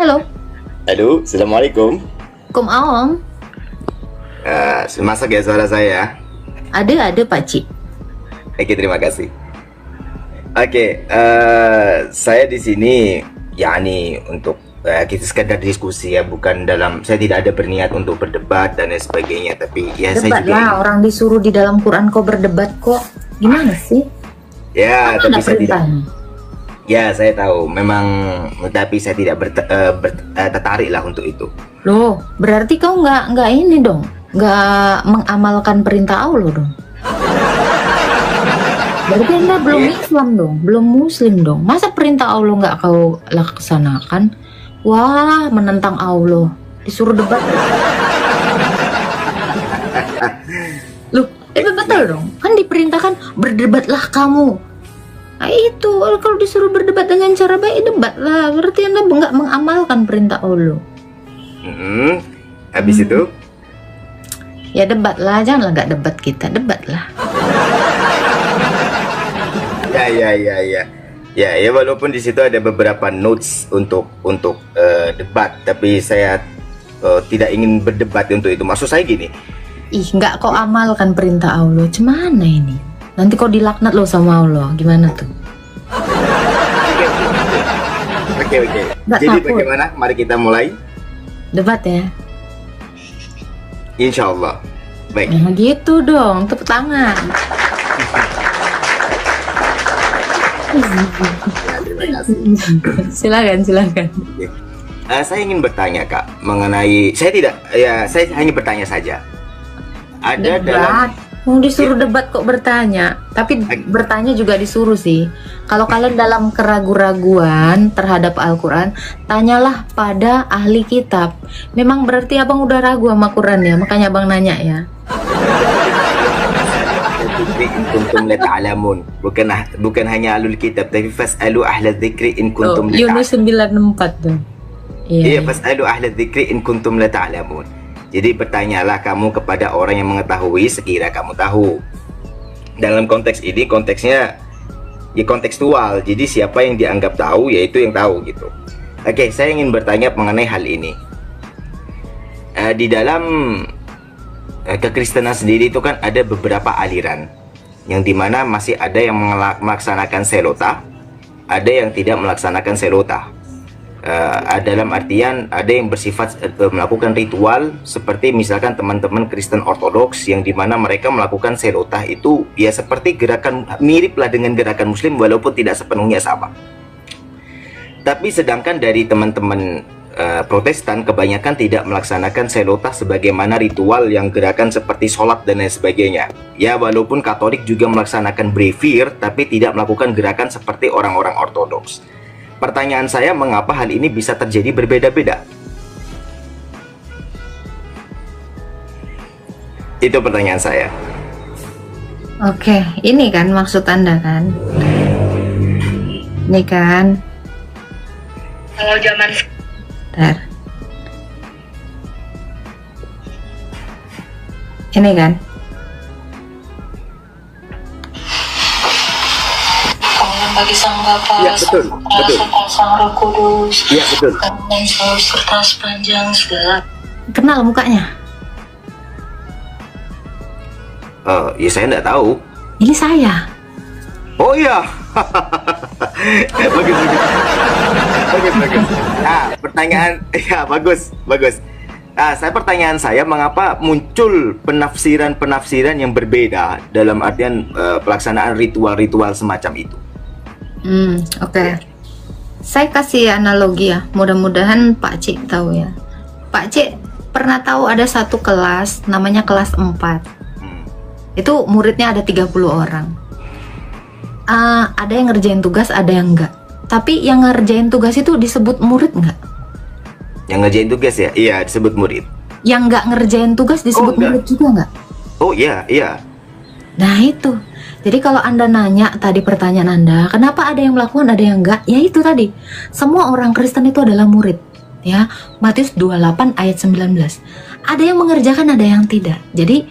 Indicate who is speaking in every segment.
Speaker 1: Halo.
Speaker 2: Halo, Assalamualaikum.
Speaker 1: Om.
Speaker 2: Masak ya suara saya?
Speaker 1: Ada Pak Cik.
Speaker 2: Oke, terima kasih. Oke, saya di sini yakni untuk kita sekedar diskusi ya, bukan saya tidak ada berniat untuk berdebat dan lain sebagainya, tapi ya
Speaker 1: Debat
Speaker 2: saya juga
Speaker 1: lah, orang disuruh di dalam Quran kok berdebat kok. Gimana sih?
Speaker 2: ya,
Speaker 1: Kan
Speaker 2: tapi
Speaker 1: ada
Speaker 2: saya tidak.
Speaker 1: perintahnya.
Speaker 2: Ya, saya tahu memang, tapi saya tidak tertarik lah untuk itu.
Speaker 1: Loh, berarti kau nggak ini dong, nggak mengamalkan perintah Allah dong. Berarti Anda belum Islam dong, belum Muslim dong. Masa perintah Allah nggak kau laksanakan? Wah, menentang Allah, disuruh debat. Loh, betul dong. Kan diperintahkan berdebatlah kamu. Nah itu, kalau disuruh berdebat dengan cara baik, debatlah. Berarti Anda nggak mengamalkan perintah Allah.
Speaker 2: Habis itu?
Speaker 1: Ya debatlah, janganlah nggak debat kita, debatlah.
Speaker 2: Ya, walaupun di situ ada beberapa notes untuk debat, tapi saya tidak ingin berdebat untuk itu. Maksud saya gini.
Speaker 1: Ih, nggak kau amalkan perintah Allah. Cemana ini? Nanti kau dilaknat loh sama Allah. Gimana tuh?
Speaker 2: Oke.
Speaker 1: Nggak
Speaker 2: Jadi
Speaker 1: takut.
Speaker 2: bagaimana? Mari kita mulai.
Speaker 1: Debat ya?
Speaker 2: Insya Allah. Baik.
Speaker 1: Nah gitu dong, tepuk tangan.
Speaker 2: Ya, terima kasih.
Speaker 1: Silakan.
Speaker 2: Oke. Saya ingin bertanya Kak mengenai saya hanya bertanya saja. Ada dalam
Speaker 1: Debat. Mau disuruh debat kok bertanya. Tapi bertanya juga disuruh sih. Kalau kalian dalam keraguan-raguan terhadap Al-Quran, tanyalah pada ahli kitab. Memang berarti abang udah ragu sama Quran ya, makanya abang nanya ya.
Speaker 2: in kuntum la ta'lamun. Bukan hanya alul kitab, tapi fasalu ahla dzikri in kuntum la ta'lamun.
Speaker 1: Yunus 94 tuh.
Speaker 2: Iya, fasalu ahla dzikri in kuntum la ta'lamun. Jadi bertanyalah kamu kepada orang yang mengetahui sekira kamu tahu. Dalam konteks ini, konteksnya ya kontekstual. Jadi siapa yang dianggap tahu, yaitu yang tahu gitu. Oke, saya ingin bertanya mengenai hal ini. Di dalam kekristenan sendiri itu kan ada beberapa aliran, yang dimana masih ada yang melaksanakan selota, ada yang tidak melaksanakan selota. Dalam artian ada yang bersifat melakukan ritual, seperti misalkan teman-teman Kristen Ortodoks yang dimana mereka melakukan selotah itu ya seperti gerakan mirip lah dengan gerakan Muslim walaupun tidak sepenuhnya sama. Tapi sedangkan dari teman-teman Protestan kebanyakan tidak melaksanakan selotah sebagaimana ritual yang gerakan seperti sholat dan lain sebagainya. Ya walaupun Katolik juga melaksanakan brevier, tapi tidak melakukan gerakan seperti orang-orang Ortodoks. Pertanyaan saya, mengapa hal ini bisa terjadi berbeda-beda? Itu pertanyaan saya.
Speaker 1: Oke, ini kan maksud Anda kan? Ini kan?
Speaker 3: Kalau zaman
Speaker 1: Bentar. Ini kan?
Speaker 3: bagi Sang Bapa,
Speaker 2: Ya, betul,
Speaker 3: Sang Putra,
Speaker 2: betul.
Speaker 3: serta Sang Roh Kudus,
Speaker 2: Iya, betul.
Speaker 3: dan selalu serta sepanjang segala.
Speaker 1: Kenal mukanya?
Speaker 2: Ya saya nggak tahu.
Speaker 1: Ini saya.
Speaker 2: Oh iya. Bagus. Nah, pertanyaan, ya bagus. Nah, pertanyaan saya, mengapa muncul penafsiran
Speaker 1: Ya.
Speaker 2: yang berbeda dalam artian pelaksanaan ritual-ritual semacam itu?
Speaker 1: Oke. Saya kasih analogi ya. Mudah-mudahan Pak Cik tahu ya. Pak Cik pernah tahu ada satu kelas namanya kelas 4. Itu muridnya ada 30 orang. Ada yang ngerjain tugas, ada yang enggak. Tapi yang ngerjain tugas itu disebut murid enggak?
Speaker 2: Yang ngerjain tugas ya? Iya, disebut murid.
Speaker 1: Yang enggak ngerjain tugas disebut
Speaker 2: enggak.
Speaker 1: murid juga enggak?
Speaker 2: Oh iya.
Speaker 1: Nah itu. Jadi kalau Anda nanya tadi pertanyaan Anda, kenapa ada yang melakukan, ada yang enggak? Ya itu tadi. Semua orang Kristen itu adalah murid. Ya, Matius 28 ayat 19. Ada yang mengerjakan, ada yang tidak. Jadi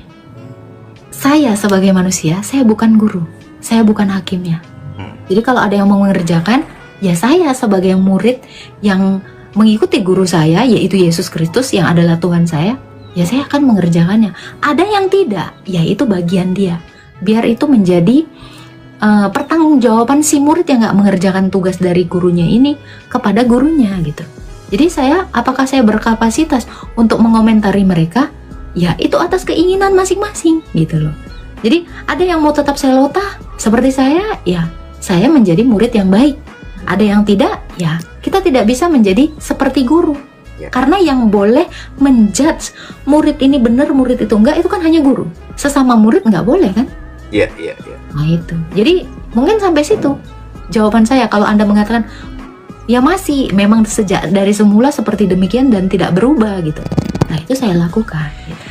Speaker 1: saya sebagai manusia, saya bukan guru. Saya bukan hakimnya. Jadi kalau ada yang mau mengerjakan, ya saya sebagai murid yang mengikuti guru saya, yaitu Yesus Kristus yang adalah Tuhan saya, ya saya akan mengerjakannya. Ada yang tidak, ya itu bagian dia. Biar itu menjadi pertanggungjawaban si murid yang nggak mengerjakan tugas dari gurunya ini kepada gurunya gitu. Jadi apakah saya berkapasitas untuk mengomentari mereka? Ya itu atas keinginan masing-masing gitu loh. Jadi ada yang mau tetap selota seperti saya, ya saya menjadi murid yang baik. Ada yang tidak, ya kita tidak bisa menjadi seperti guru. Karena yang boleh menjudge murid ini benar, murid itu enggak, itu kan hanya guru. Sesama murid nggak boleh kan?
Speaker 2: Iya.
Speaker 1: Nah itu. Jadi mungkin sampai situ jawaban saya. Kalau Anda mengatakan ya masih memang sejak dari semula seperti demikian dan tidak berubah gitu. Nah itu saya lakukan gitu.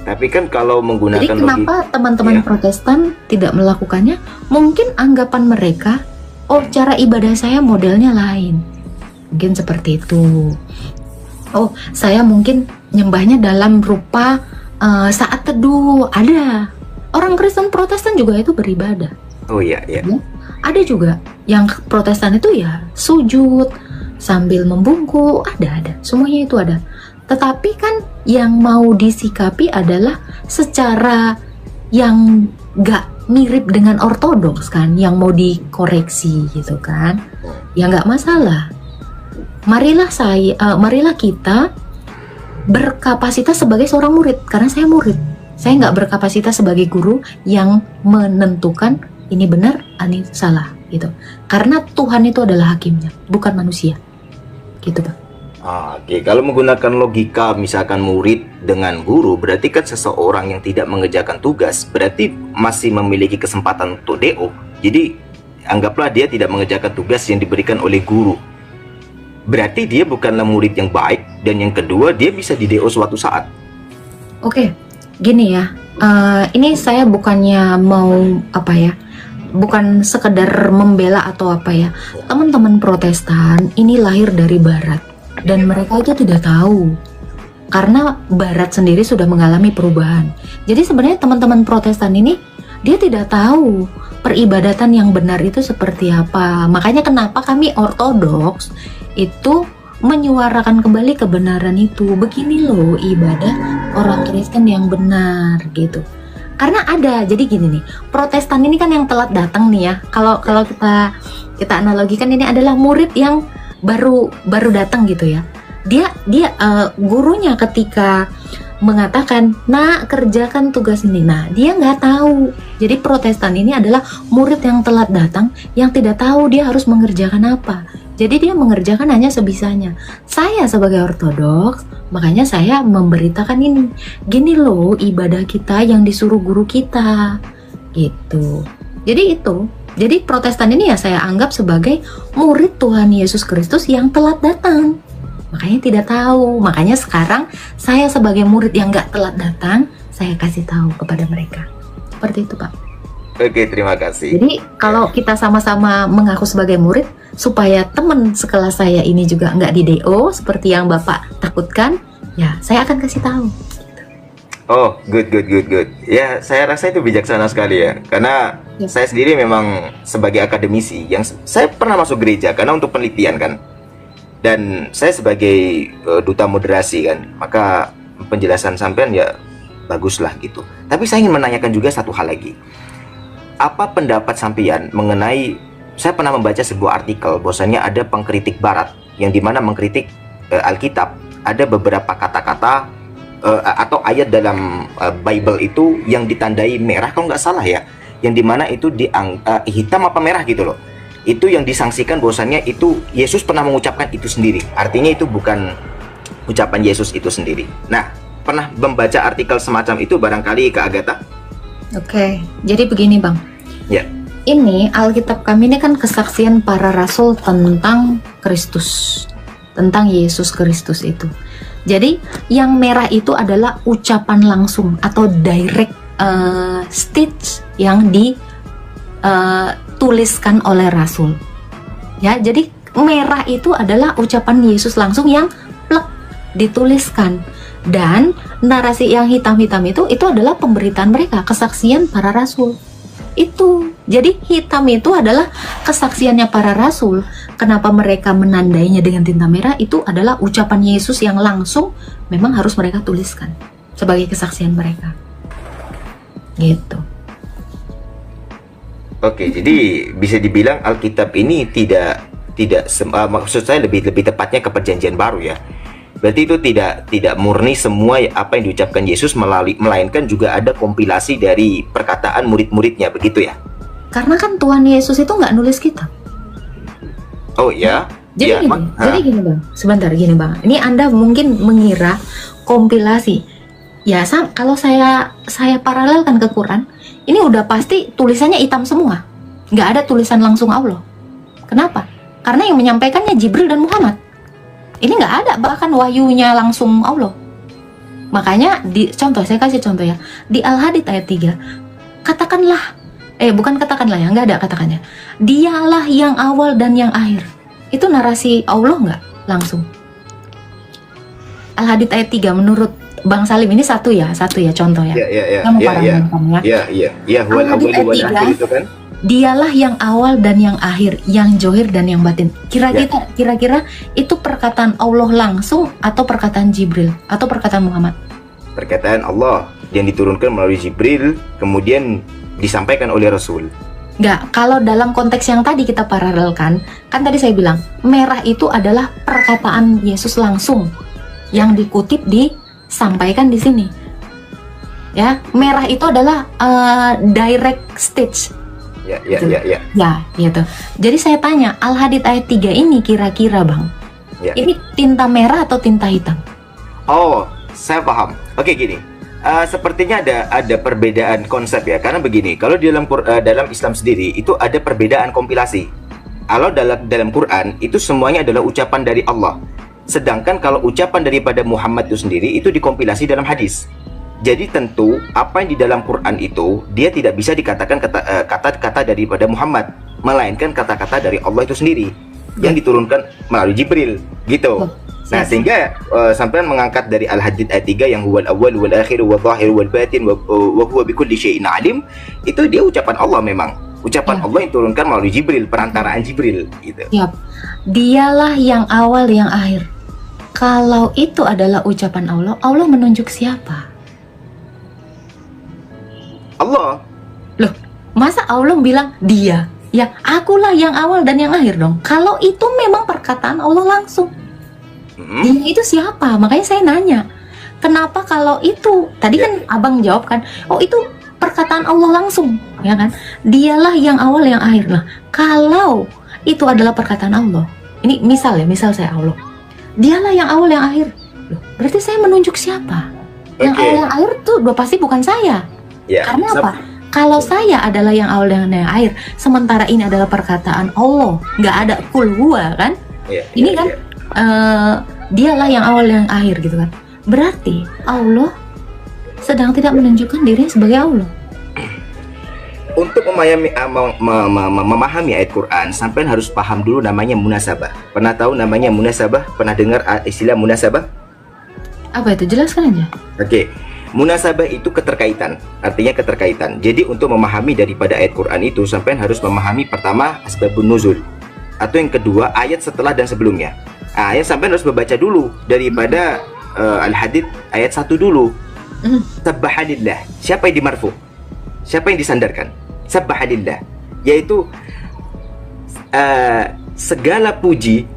Speaker 2: Tapi kan kalau menggunakan
Speaker 1: Jadi kenapa teman-teman Protestan tidak melakukannya? Mungkin anggapan mereka, oh cara ibadah saya modelnya lain. Mungkin seperti itu. Oh saya mungkin nyembahnya dalam rupa saat teduh. Ada. Orang Kristen Protestan juga itu beribadah.
Speaker 2: Oh iya.
Speaker 1: Ya? Ada juga yang Protestan itu ya sujud sambil membungkuk. Ada. Semuanya itu ada. Tetapi kan yang mau disikapi adalah secara yang gak mirip dengan ortodoks kan, yang mau dikoreksi gitu kan, ya gak masalah. Marilah kita berkapasitas sebagai seorang murid, karena saya murid. Saya gak berkapasitas sebagai guru yang menentukan ini benar, ini salah gitu. Karena Tuhan itu adalah hakimnya, bukan manusia. Gitu Pak.
Speaker 2: Oke, kalau menggunakan logika misalkan murid dengan guru, berarti kan seseorang yang tidak mengerjakan tugas berarti masih memiliki kesempatan untuk DO. Jadi anggaplah dia tidak mengerjakan tugas yang diberikan oleh guru. Berarti dia bukanlah murid yang baik, dan yang kedua dia bisa di DO suatu saat.
Speaker 1: Oke, gini ya. Ini saya bukannya mau bukan sekedar membela atau apa ya. Teman-teman Protestan ini lahir dari Barat. Dan mereka itu tidak tahu karena Barat sendiri sudah mengalami perubahan. Jadi sebenarnya teman-teman Protestan ini dia tidak tahu peribadatan yang benar itu seperti apa. Makanya kenapa kami Ortodoks itu menyuarakan kembali kebenaran itu. Begini loh ibadah orang Kristen yang benar gitu. Karena ada, jadi gini nih, Protestan ini kan yang telat datang nih ya. Kalau kita analogikan, ini adalah murid yang baru datang gitu ya. Dia gurunya ketika mengatakan, "Nak, kerjakan tugas ini." Nah, dia nggak tahu. Jadi Protestan ini adalah murid yang telat datang, yang tidak tahu dia harus mengerjakan apa. Jadi dia mengerjakan hanya sebisanya. Saya sebagai Ortodoks, makanya saya memberitakan ini. Gini loh ibadah kita yang disuruh guru kita. Gitu. Jadi Protestan ini ya saya anggap sebagai murid Tuhan Yesus Kristus yang telat datang. Makanya tidak tahu. Makanya sekarang saya sebagai murid yang gak telat datang, saya kasih tahu kepada mereka. Seperti itu Pak.
Speaker 2: Oke, terima kasih.
Speaker 1: Jadi kalau kita sama-sama mengaku sebagai murid, supaya teman sekelas saya ini juga nggak di DO seperti yang Bapak takutkan, ya saya akan kasih tahu.
Speaker 2: Oh, good. Ya, saya rasa itu bijaksana sekali ya. Karena saya sendiri memang sebagai akademisi yang saya pernah masuk gereja karena untuk penelitian kan. Dan saya sebagai duta moderasi kan. Maka penjelasan sampean ya baguslah gitu. Tapi saya ingin menanyakan juga satu hal lagi. Apa pendapat sampean mengenai, saya pernah membaca sebuah artikel bahwasanya ada pengkritik Barat yang dimana mengkritik Alkitab. Ada beberapa kata-kata atau ayat dalam Bible itu yang ditandai merah kalau nggak salah ya, yang dimana itu hitam apa merah gitu loh, itu yang disangsikan bahwasannya itu Yesus pernah mengucapkan itu sendiri, artinya itu bukan ucapan Yesus itu sendiri. Nah, pernah membaca artikel semacam itu barangkali Kak Agatha?
Speaker 1: Oke, jadi begini Bang
Speaker 2: ya.
Speaker 1: Ini Alkitab kami ini kan kesaksian para rasul tentang Kristus, tentang Yesus Kristus itu. Jadi yang merah itu adalah ucapan langsung atau direct speech yang dituliskan oleh rasul. Ya, jadi merah itu adalah ucapan Yesus langsung yang plek dituliskan. Dan narasi yang hitam-hitam itu adalah pemberitaan mereka, kesaksian para rasul. Itu. Jadi hitam itu adalah kesaksiannya para rasul. kenapa mereka menandainya dengan tinta merah itu adalah ucapan Yesus yang langsung memang harus mereka tuliskan sebagai kesaksian mereka. Gitu.
Speaker 2: Oke, jadi bisa dibilang Alkitab ini maksud saya lebih tepatnya ke Perjanjian Baru ya. Berarti itu tidak murni semua apa yang diucapkan Yesus melainkan juga ada kompilasi dari perkataan murid-muridnya, begitu ya?
Speaker 1: Karena kan Tuhan Yesus itu nggak nulis kitab.
Speaker 2: Oh ya?
Speaker 1: Jadi
Speaker 2: ya,
Speaker 1: gini bang, sebentar gini bang. Ini Anda mungkin mengira kompilasi. Ya, kalau saya paralelkan ke Quran, ini udah pasti tulisannya hitam semua. Nggak ada tulisan langsung Allah. Kenapa? Karena yang menyampaikannya Jibril dan Muhammad. Ini nggak ada bahkan wahyunya langsung Allah. Makanya saya kasih contoh ya. Di Al-Hadid ayat 3, katakanlah, bukan katakanlah ya, nggak ada katakannya. Dialah yang awal dan yang akhir. Itu narasi Allah nggak langsung. Al-Hadid ayat 3 menurut Bang Salim ini satu ya contoh ya. Kamu paralelkan ya.
Speaker 2: Iya, wal awal wal akhir itu kan.
Speaker 1: Dialah yang awal dan yang akhir, yang zohir dan yang batin. Kira-kira itu perkataan Allah langsung atau perkataan Jibril atau perkataan Muhammad?
Speaker 2: Perkataan Allah yang diturunkan melalui Jibril kemudian disampaikan oleh Rasul.
Speaker 1: Enggak, kalau dalam konteks yang tadi kita paralelkan, kan tadi saya bilang merah itu adalah perkataan Yesus langsung yang dikutip disampaikan di sini. Ya, merah itu adalah direct speech.
Speaker 2: Ya.
Speaker 1: Ya, gitu. Jadi saya tanya, Al-Hadid ayat 3 ini kira-kira Bang, ini tinta merah atau tinta hitam?
Speaker 2: Oh, saya paham. Oke, gini. Sepertinya ada perbedaan konsep ya. Karena begini, kalau dalam Islam sendiri itu ada perbedaan kompilasi. Kalau dalam Quran itu semuanya adalah ucapan dari Allah. Sedangkan kalau ucapan daripada Muhammad itu sendiri itu dikompilasi dalam hadis. Jadi tentu apa yang di dalam Quran itu dia tidak bisa dikatakan kata-kata daripada Muhammad, melainkan kata-kata dari Allah itu sendiri yang diturunkan melalui Jibril, gitu. Nah, sehingga sampean mengangkat dari Al-Hadid ayat 3 yang huwal awwal wal akhir wal zahir wal batin wa huwa bikulli syai'in alim, itu dia ucapan Allah memang. Ucapan Allah yang diturunkan melalui Jibril, perantaraan Jibril, gitu.
Speaker 1: Siap. Dialah yang awal yang akhir. Kalau itu adalah ucapan Allah, Allah menunjuk siapa?
Speaker 2: Allah.
Speaker 1: Loh, masa Allah bilang dia? Ya, akulah yang awal dan yang akhir dong. Kalau itu memang perkataan Allah langsung. Dia itu siapa? Makanya saya nanya. Kenapa kalau itu? Tadi kan Abang jawab kan, oh itu perkataan Allah langsung, ya kan? Dialah yang awal yang akhir. Nah, kalau itu adalah perkataan Allah. Ini misal saya Allah. Dialah yang awal yang akhir. Loh, berarti saya menunjuk siapa? Yang awal yang akhir tuh pasti bukan saya.
Speaker 2: Ya,
Speaker 1: karena apa? Kalau saya adalah yang awal dan yang akhir, sementara ini adalah perkataan Allah, nggak ada kul huwa kan? Ini kan dialah yang awal dan yang akhir gitu kan? Berarti Allah sedang tidak menunjukkan dirinya sebagai Allah.
Speaker 2: Untuk memahami ayat Quran, sampai harus paham dulu namanya munasabah. Pernah tahu namanya munasabah? Pernah dengar istilah munasabah?
Speaker 1: Apa itu? Jelaskan aja.
Speaker 2: Oke. Munasabah itu keterkaitan, artinya keterkaitan. Jadi untuk memahami daripada ayat Quran itu, sampean harus memahami pertama asbabun nuzul, atau yang kedua ayat setelah dan sebelumnya. Ayat sampean harus membaca dulu daripada Al-Hadid ayat 1 dulu. Subhanallah, siapa yang dimarfu? Siapa yang disandarkan? Subhanallah, yaitu segala puji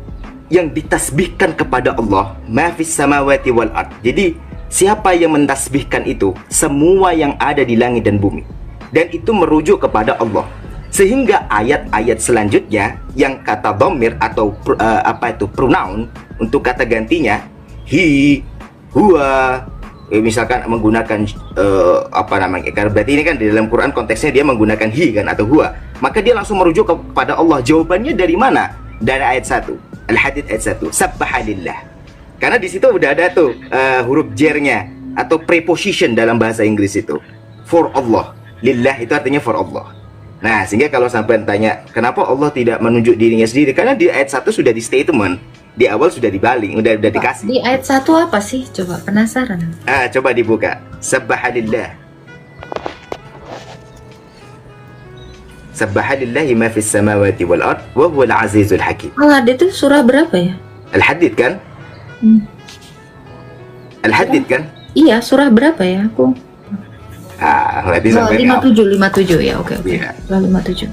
Speaker 2: yang ditasbihkan kepada Allah, ma fis samawati wal ard. Jadi siapa yang mentasbihkan itu? Semua yang ada di langit dan bumi. Dan itu merujuk kepada Allah. Sehingga ayat-ayat selanjutnya yang kata dhamir atau pronoun untuk kata gantinya he, huwa, misalkan menggunakan karena berarti ini kan di dalam Quran konteksnya dia menggunakan he kan atau huwa. Maka dia langsung merujuk kepada Allah. Jawabannya dari mana? Dari ayat 1. Al-Hadid ayat 1. Subhanallah. Karena di situ udah ada tuh huruf jernya atau preposition dalam bahasa Inggris itu. For Allah. Lillah itu artinya for Allah. Nah, sehingga kalau sampai tanya, kenapa Allah tidak menunjuk dirinya sendiri? Karena di ayat 1 sudah di statement. Di awal sudah dibalik, udah dikasih.
Speaker 1: Di ayat 1 apa sih? Coba penasaran.
Speaker 2: Coba dibuka. Subhanallah. Subhanallahi ma fis samawati wal ard wa huwal azizul hakim.
Speaker 1: Al-Hadid itu surah berapa ya?
Speaker 2: Al-Hadid kan? Al-Hadid kan?
Speaker 1: Iya, surah berapa ya? Aku
Speaker 2: Berarti sampai
Speaker 1: 57 ya. Oke.
Speaker 2: Iya.
Speaker 1: Surah 57.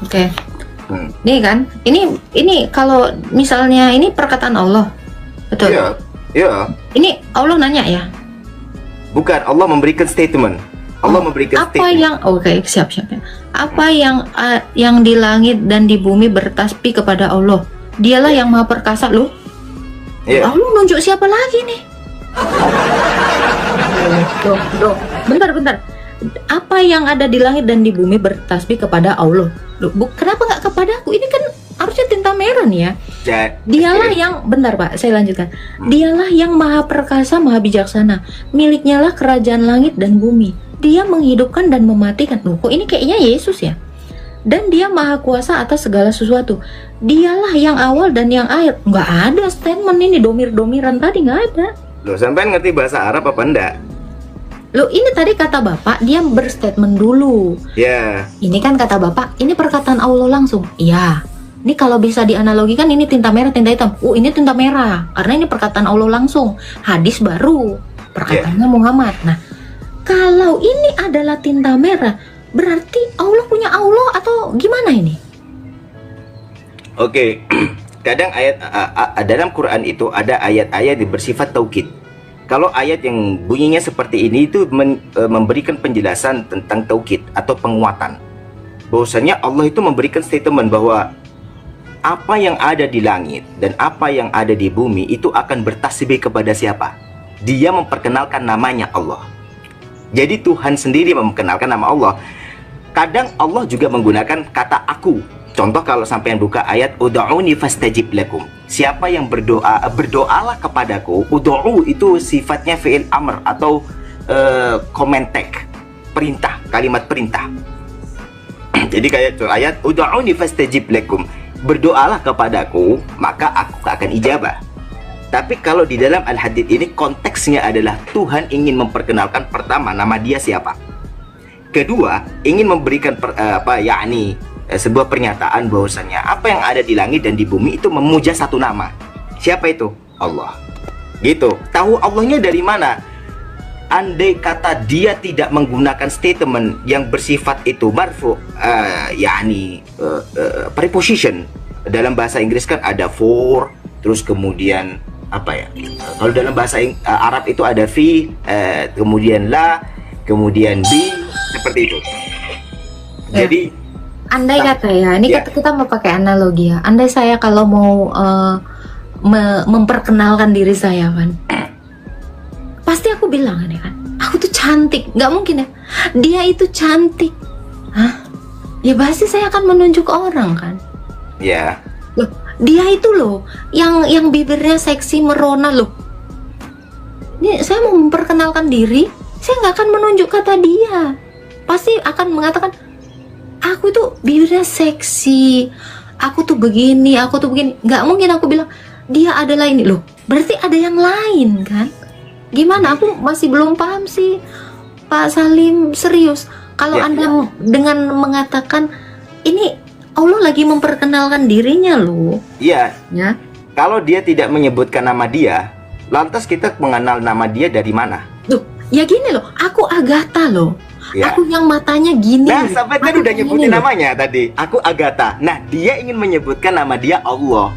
Speaker 1: Oke. Nih kan, ini kalau misalnya ini perkataan Allah. Betul.
Speaker 2: Iya. Iya.
Speaker 1: Ini Allah nanya ya.
Speaker 2: Bukan, Allah memberikan statement. Allah memberikan
Speaker 1: Apa
Speaker 2: statement.
Speaker 1: yang siap. Apa yang di langit dan di bumi bertasbih kepada Allah? Dialah yang Maha Perkasa loh.
Speaker 2: Iya.
Speaker 1: Allah nunjuk siapa lagi nih? Loh. Bentar. Apa yang ada di langit dan di bumi bertasbih kepada Allah? Loh, kenapa nggak kepadaku? Ini kan harusnya tinta merah nih ya. Dialah yang, bentar Pak, saya lanjutkan. Dialah yang Maha Perkasa, Maha Bijaksana. Miliknya lah kerajaan langit dan bumi. Dia menghidupkan dan mematikan. Loh, kok ini kayaknya Yesus ya? Dan dia Maha Kuasa atas segala sesuatu. Dialah yang awal dan yang akhir. Nggak ada statement ini domir-domiran tadi, nggak ada.
Speaker 2: Loh, sampean ngerti bahasa Arab apa enggak?
Speaker 1: Loh, ini tadi kata Bapak, dia berstatement dulu.
Speaker 2: Ya.
Speaker 1: Ini kan kata Bapak, ini perkataan Allah langsung. Iya. Ini kalau bisa dianalogikan, ini tinta merah, tinta hitam. Ini tinta merah. Karena ini perkataan Allah langsung. Hadis baru. Perkataannya Muhammad. Nah, kalau ini adalah tinta merah, berarti Allah punya Allah atau gimana ini?
Speaker 2: Oke. Kadang ayat dalam Quran itu ada ayat-ayat yang bersifat taukid. Kalau ayat yang bunyinya seperti ini itu memberikan penjelasan tentang taukid atau penguatan. Bahwasanya Allah itu memberikan statement bahwa apa yang ada di langit dan apa yang ada di bumi itu akan bertasbih kepada siapa? Dia memperkenalkan namanya Allah. Jadi Tuhan sendiri memperkenalkan nama Allah. Kadang Allah juga menggunakan kata aku. Contoh kalau sampai yang buka ayat ud'uni fastajib lakum. Siapa yang berdoa, berdoalah kepadaku. Ud'u itu sifatnya fi'il amr atau komentek, perintah, kalimat perintah. Jadi kayak ayat ud'uni fastajib lakum. Berdoalah kepadaku, maka aku akan ijabah. Tapi kalau di dalam Al-Hadid ini konteksnya adalah Tuhan ingin memperkenalkan pertama nama dia siapa. Kedua, ingin memberikan sebuah pernyataan bahwasanya apa yang ada di langit dan di bumi itu memuja satu nama. Siapa itu? Allah. Gitu. Tahu Allahnya dari mana? Andai kata dia tidak menggunakan statement yang bersifat itu marfu, preposition. Dalam bahasa Inggris kan ada for, terus kemudian apa ya? Kalau dalam bahasa Arab itu ada fi, kemudian la, kemudian bi, seperti itu. Jadi
Speaker 1: andai kata ya, ini kita mau pakai analogi ya. Andai saya kalau mau memperkenalkan diri saya kan, pasti aku bilang kan, aku tuh cantik. Nggak mungkin ya, dia itu cantik. Hah? Ya pasti saya akan menunjuk orang kan.
Speaker 2: Ya.
Speaker 1: Loh, dia itu loh, yang bibirnya seksi merona loh. Ini saya mau memperkenalkan diri, saya nggak akan menunjuk kata dia. Pasti akan mengatakan, aku tuh bibirnya seksi, aku tuh begini. Nggak mungkin aku bilang dia adalah ini loh. Berarti ada yang lain kan? Gimana? Aku masih belum paham sih, Pak Salim. Serius, kalau Anda dengan mengatakan ini Allah lagi memperkenalkan dirinya loh.
Speaker 2: Iya.
Speaker 1: Ya.
Speaker 2: Kalau dia tidak menyebutkan nama dia, lantas kita mengenal nama dia dari mana?
Speaker 1: Loh, ya gini loh. Aku Agatha loh.
Speaker 2: Ya.
Speaker 1: Aku yang matanya gini.
Speaker 2: Nah, sampai tadi udah nyebutin namanya tadi. Aku Agatha. Nah, dia ingin menyebutkan nama dia Allah.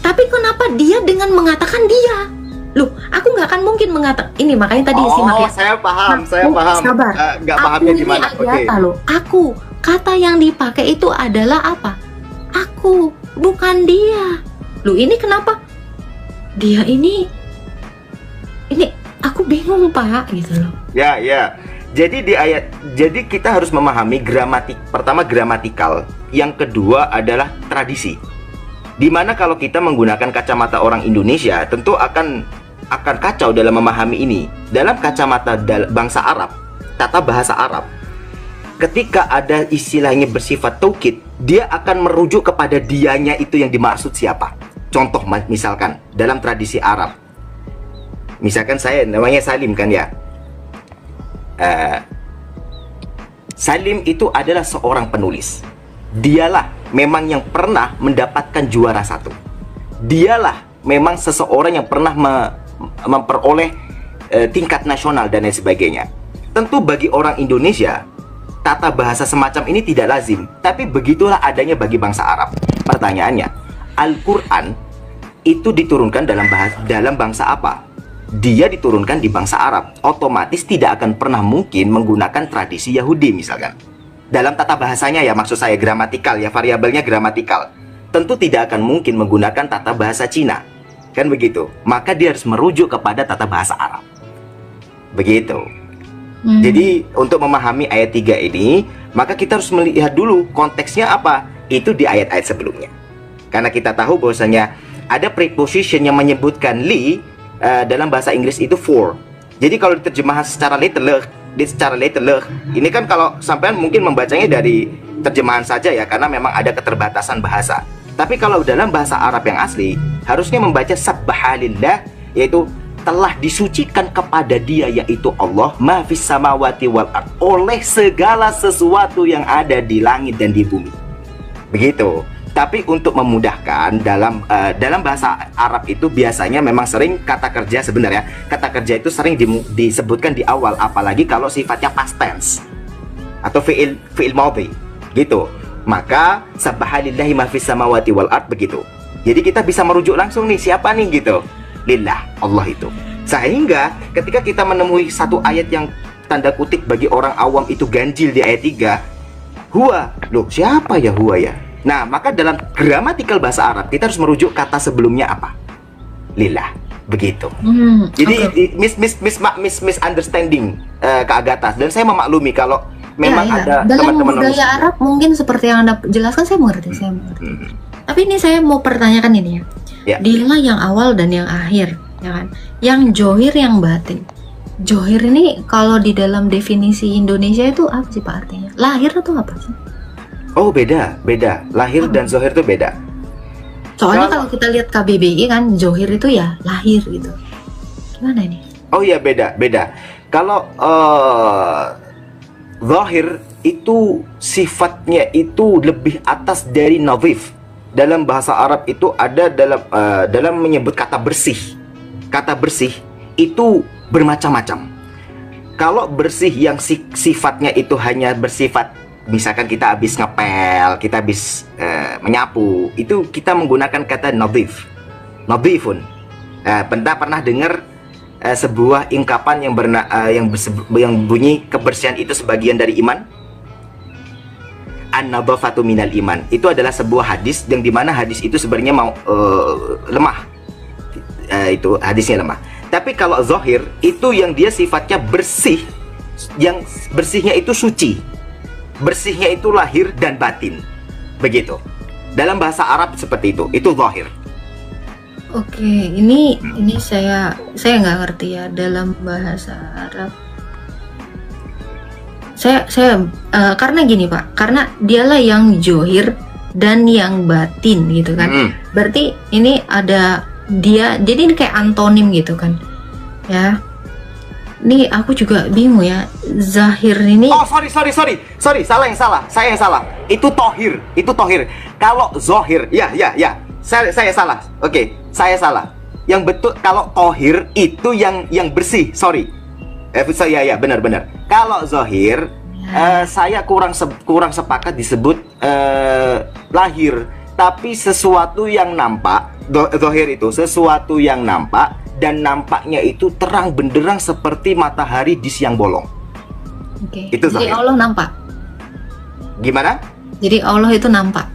Speaker 1: Tapi kenapa dia dengan mengatakan dia? Loh, aku nggak akan mungkin mengatakan ini. Makanya tadi simak ya.
Speaker 2: Saya paham, saya paham.
Speaker 1: Sabar.
Speaker 2: Nggak pahamnya
Speaker 1: Aku
Speaker 2: gimana?
Speaker 1: ini Agatha loh. Aku. Kata yang dipakai itu adalah apa? Aku, bukan dia. Loh, ini kenapa? Dia ini aku bingung Pak gitu loh.
Speaker 2: Ya. Jadi jadi kita harus memahami pertama gramatikal, yang kedua adalah tradisi. Dimana kalau kita menggunakan kacamata orang Indonesia, tentu akan kacau dalam memahami ini. Dalam kacamata bangsa Arab, tata bahasa Arab, ketika ada istilahnya bersifat taukid, dia akan merujuk kepada dianya itu yang dimaksud siapa. Contoh misalkan dalam tradisi Arab, Misalkan saya namanya Salim kan ya. Salim itu adalah seorang penulis. Dialah memang yang pernah mendapatkan juara 1. Dialah memang seseorang yang pernah memperoleh tingkat nasional dan lain sebagainya. Tentu bagi orang Indonesia, tata bahasa semacam ini tidak lazim. Tapi begitulah adanya bagi bangsa Arab. Pertanyaannya, Al-Quran itu diturunkan dalam bangsa apa? Dia diturunkan di bangsa Arab. Otomatis tidak akan pernah mungkin menggunakan tradisi Yahudi misalkan. Dalam tata bahasanya ya, maksud saya gramatikal ya, variabelnya gramatikal. Tentu tidak akan mungkin menggunakan tata bahasa Cina. Kan begitu. Maka dia harus merujuk kepada tata bahasa Arab. Begitu. Jadi untuk memahami ayat 3 ini, maka kita harus melihat dulu konteksnya apa. Itu di ayat-ayat sebelumnya. Karena kita tahu bahwasanya ada preposition yang menyebutkan li dalam bahasa Inggris itu for. Jadi kalau diterjemahkan secara literal, ini kan kalau sampean mungkin membacanya dari terjemahan saja ya, karena memang ada keterbatasan bahasa. Tapi kalau dalam bahasa Arab yang asli, harusnya membaca sabbahalillah, yaitu telah disucikan kepada dia, yaitu Allah, ma fis samawati wal ard, oleh segala sesuatu yang ada di langit dan di bumi. Begitu. Tapi untuk memudahkan, dalam bahasa Arab itu biasanya memang sering kata kerja, sebenarnya kata kerja itu sering disebutkan di awal, apalagi kalau sifatnya past tense atau fi'il madhi gitu. Maka sabbahalillahi ma fis samawati wal ard begitu. Jadi kita bisa merujuk langsung nih, siapa nih gitu. Lillah, Allah itu. Sehingga ketika kita menemui satu ayat yang tanda kutip bagi orang awam itu ganjil di ayat 3, huwa, loh siapa ya huwa ya? Nah, maka dalam gramatikal bahasa Arab kita harus merujuk kata sebelumnya apa? Lillah, begitu. Jadi misunderstanding Kak Agatha, dan saya memaklumi kalau memang ada
Speaker 1: dalam
Speaker 2: teman-teman
Speaker 1: budaya Arab mungkin seperti yang Anda jelaskan, saya mengerti, Tapi ini saya mau pertanyakan ini ya. Dialah yang awal dan yang akhir, ya kan? Yang johir, yang batin. Johir ini kalau di dalam definisi Indonesia itu apa sih Pak artinya? Lahir atau apa sih?
Speaker 2: Oh beda. Lahir dan zohir itu beda.
Speaker 1: Soalnya kalau kita lihat KBBI kan, zohir itu ya lahir gitu. Gimana ini?
Speaker 2: Oh iya, beda. Kalau zohir itu sifatnya itu lebih atas dari nadhif. Dalam bahasa Arab itu ada dalam menyebut kata bersih. Kata bersih itu bermacam-macam. Kalau bersih yang sifatnya itu hanya bersifat, misalkan kita habis ngepel, kita habis menyapu, itu kita menggunakan kata nadhif, nadhifun. Pernah dengar sebuah ungkapan yang bunyi kebersihan itu sebagian dari iman? An-nadhafatu minal iman. Itu adalah sebuah hadis yang dimana hadis itu sebenarnya lemah. Itu hadisnya lemah. Tapi kalau zahir itu yang dia sifatnya bersih, yang bersihnya itu suci. Bersihnya itu lahir dan batin. Begitu. Dalam bahasa Arab seperti itu zahir.
Speaker 1: Oke, ini saya nggak ngerti ya dalam bahasa Arab. Saya karena gini Pak, karena dialah yang johir dan yang batin gitu kan. Berarti ini ada dia, jadi ini kayak antonim gitu kan. Ya. Nih aku juga bingung ya, zahir ini.
Speaker 2: Oh sorry, saya yang salah. Itu tohir. Kalau zohir, ya, saya salah. Oke, saya salah. Yang betul kalau tohir itu yang bersih. Sorry. Ya, benar. Kalau zohir, saya kurang sepakat disebut lahir. Tapi sesuatu yang nampak, zohir itu sesuatu yang nampak. Dan nampaknya itu terang benderang seperti matahari di siang bolong.
Speaker 1: Oke.
Speaker 2: Itu
Speaker 1: jadi
Speaker 2: zahir.
Speaker 1: Allah nampak.
Speaker 2: Gimana?
Speaker 1: Jadi Allah itu nampak.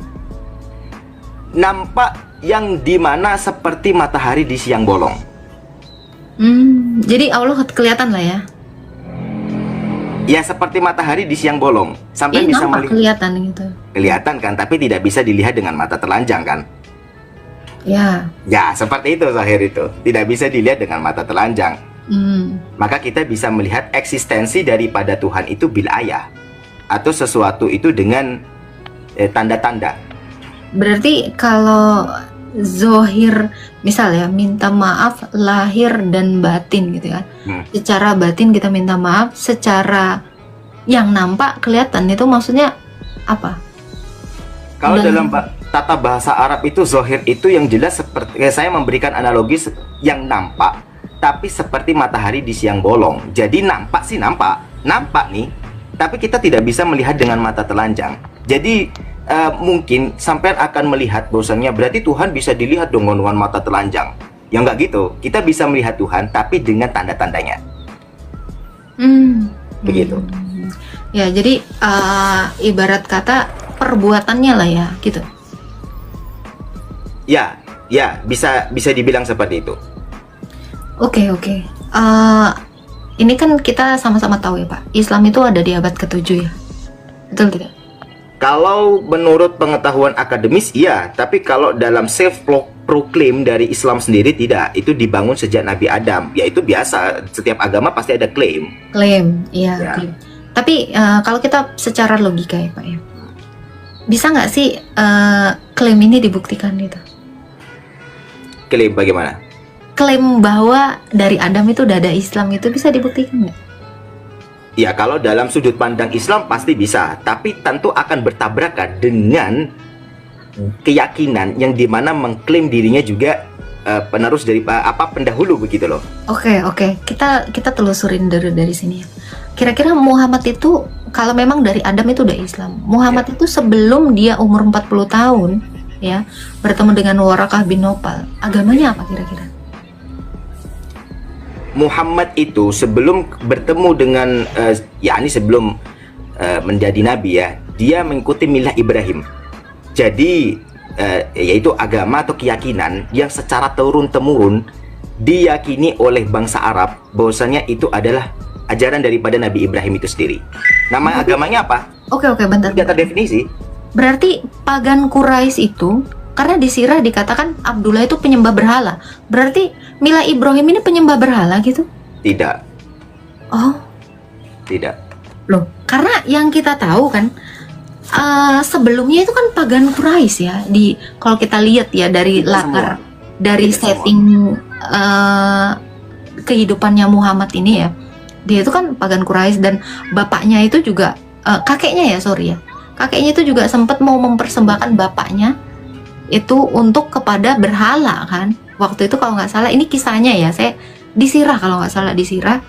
Speaker 2: Nampak yang dimana seperti matahari di siang bolong.
Speaker 1: Jadi Allah kelihatan lah ya.
Speaker 2: Ya seperti matahari di siang bolong. Sampai bisa
Speaker 1: melihat. Kelihatan gitu.
Speaker 2: Kelihatan kan, tapi tidak bisa dilihat dengan mata telanjang kan? Ya, seperti itu zahir itu. Tidak bisa dilihat dengan mata telanjang. Maka kita bisa melihat eksistensi daripada Tuhan itu bil ayah, atau sesuatu itu dengan tanda-tanda.
Speaker 1: Berarti kalau zohir, misal ya, minta maaf lahir dan batin gitu kan. Secara batin kita minta maaf, secara yang nampak kelihatan itu maksudnya apa?
Speaker 2: Kalau dalam tata bahasa Arab itu zohir itu yang jelas seperti saya memberikan analogi yang nampak, tapi seperti matahari di siang bolong. Jadi nampak sih nampak nih, tapi kita tidak bisa melihat dengan mata telanjang. Jadi mungkin sampai akan melihat bahwasannya berarti Tuhan bisa dilihat dengan mata telanjang. Ya nggak gitu. Kita bisa melihat Tuhan tapi dengan tanda-tandanya. Begitu.
Speaker 1: Ya, jadi ibarat kata perbuatannya lah ya, gitu.
Speaker 2: Ya, bisa dibilang seperti itu.
Speaker 1: Oke. Ini kan kita sama-sama tahu ya Pak, Islam itu ada di abad ke-7 ya. Betul tidak?
Speaker 2: Kalau menurut pengetahuan akademis iya, tapi kalau dalam self-proclaim dari Islam sendiri tidak. Itu dibangun sejak Nabi Adam. Ya itu biasa, setiap agama pasti ada klaim.
Speaker 1: Klaim, iya.
Speaker 2: Ya.
Speaker 1: Klaim. Tapi kalau kita secara logika ya Pak ya, bisa nggak sih klaim ini dibuktikan gitu?
Speaker 2: Klaim bagaimana?
Speaker 1: Klaim bahwa dari Adam itu udah ada Islam itu bisa dibuktikan nggak?
Speaker 2: Ya kalau dalam sudut pandang Islam pasti bisa, tapi tentu akan bertabrakan dengan keyakinan yang dimana mengklaim dirinya juga penerus dari pendahulu begitu loh.
Speaker 1: Oke. Kita telusurin dari sini ya. Kira-kira Muhammad itu kalau memang dari Adam itu udah Islam, Muhammad itu sebelum dia umur 40 tahun ya bertemu dengan Warakah bin Nopal, agamanya apa kira-kira?
Speaker 2: Muhammad itu sebelum bertemu dengan sebelum menjadi nabi ya, dia mengikuti milah Ibrahim. Jadi yaitu agama atau keyakinan yang secara turun-temurun diyakini oleh bangsa Arab bahwasanya itu adalah ajaran daripada Nabi Ibrahim itu sendiri. Nama agamanya apa?
Speaker 1: Oke, bentar.
Speaker 2: Tidak terdefinisi.
Speaker 1: Berarti pagan Quraisy itu, karena di sirah dikatakan Abdullah itu penyembah berhala. Berarti Mila Ibrahim ini penyembah berhala gitu?
Speaker 2: Tidak.
Speaker 1: Oh.
Speaker 2: Tidak.
Speaker 1: Loh, karena yang kita tahu kan sebelumnya itu kan pagan Quraisy ya. Kalau kita lihat ya dari latar, dari setting kehidupannya Muhammad ini ya. Dia itu kan pagan Quraisy dan bapaknya itu juga kakeknya itu juga sempat mau mempersembahkan bapaknya itu untuk kepada berhala kan. Waktu itu kalau nggak salah ini kisahnya ya, saya disirah kalau nggak salah disirah.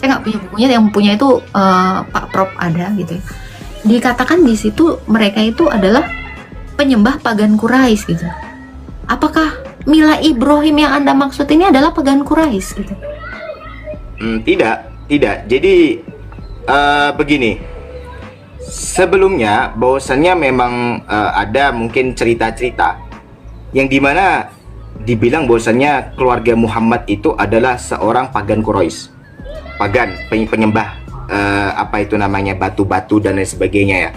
Speaker 1: Saya nggak punya bukunya, yang punya itu Pak Prof ada gitu ya. Dikatakan di situ mereka itu adalah penyembah pagan Quraisy gitu. Apakah Mila Ibrahim yang Anda maksud ini adalah pagan Quraisy gitu?
Speaker 2: Tidak. Jadi begini. Sebelumnya bahwasannya memang ada mungkin cerita-cerita yang dimana dibilang bahwasannya keluarga Muhammad itu adalah seorang pagan Quraisy. Pagan, penyembah batu-batu dan lain sebagainya ya.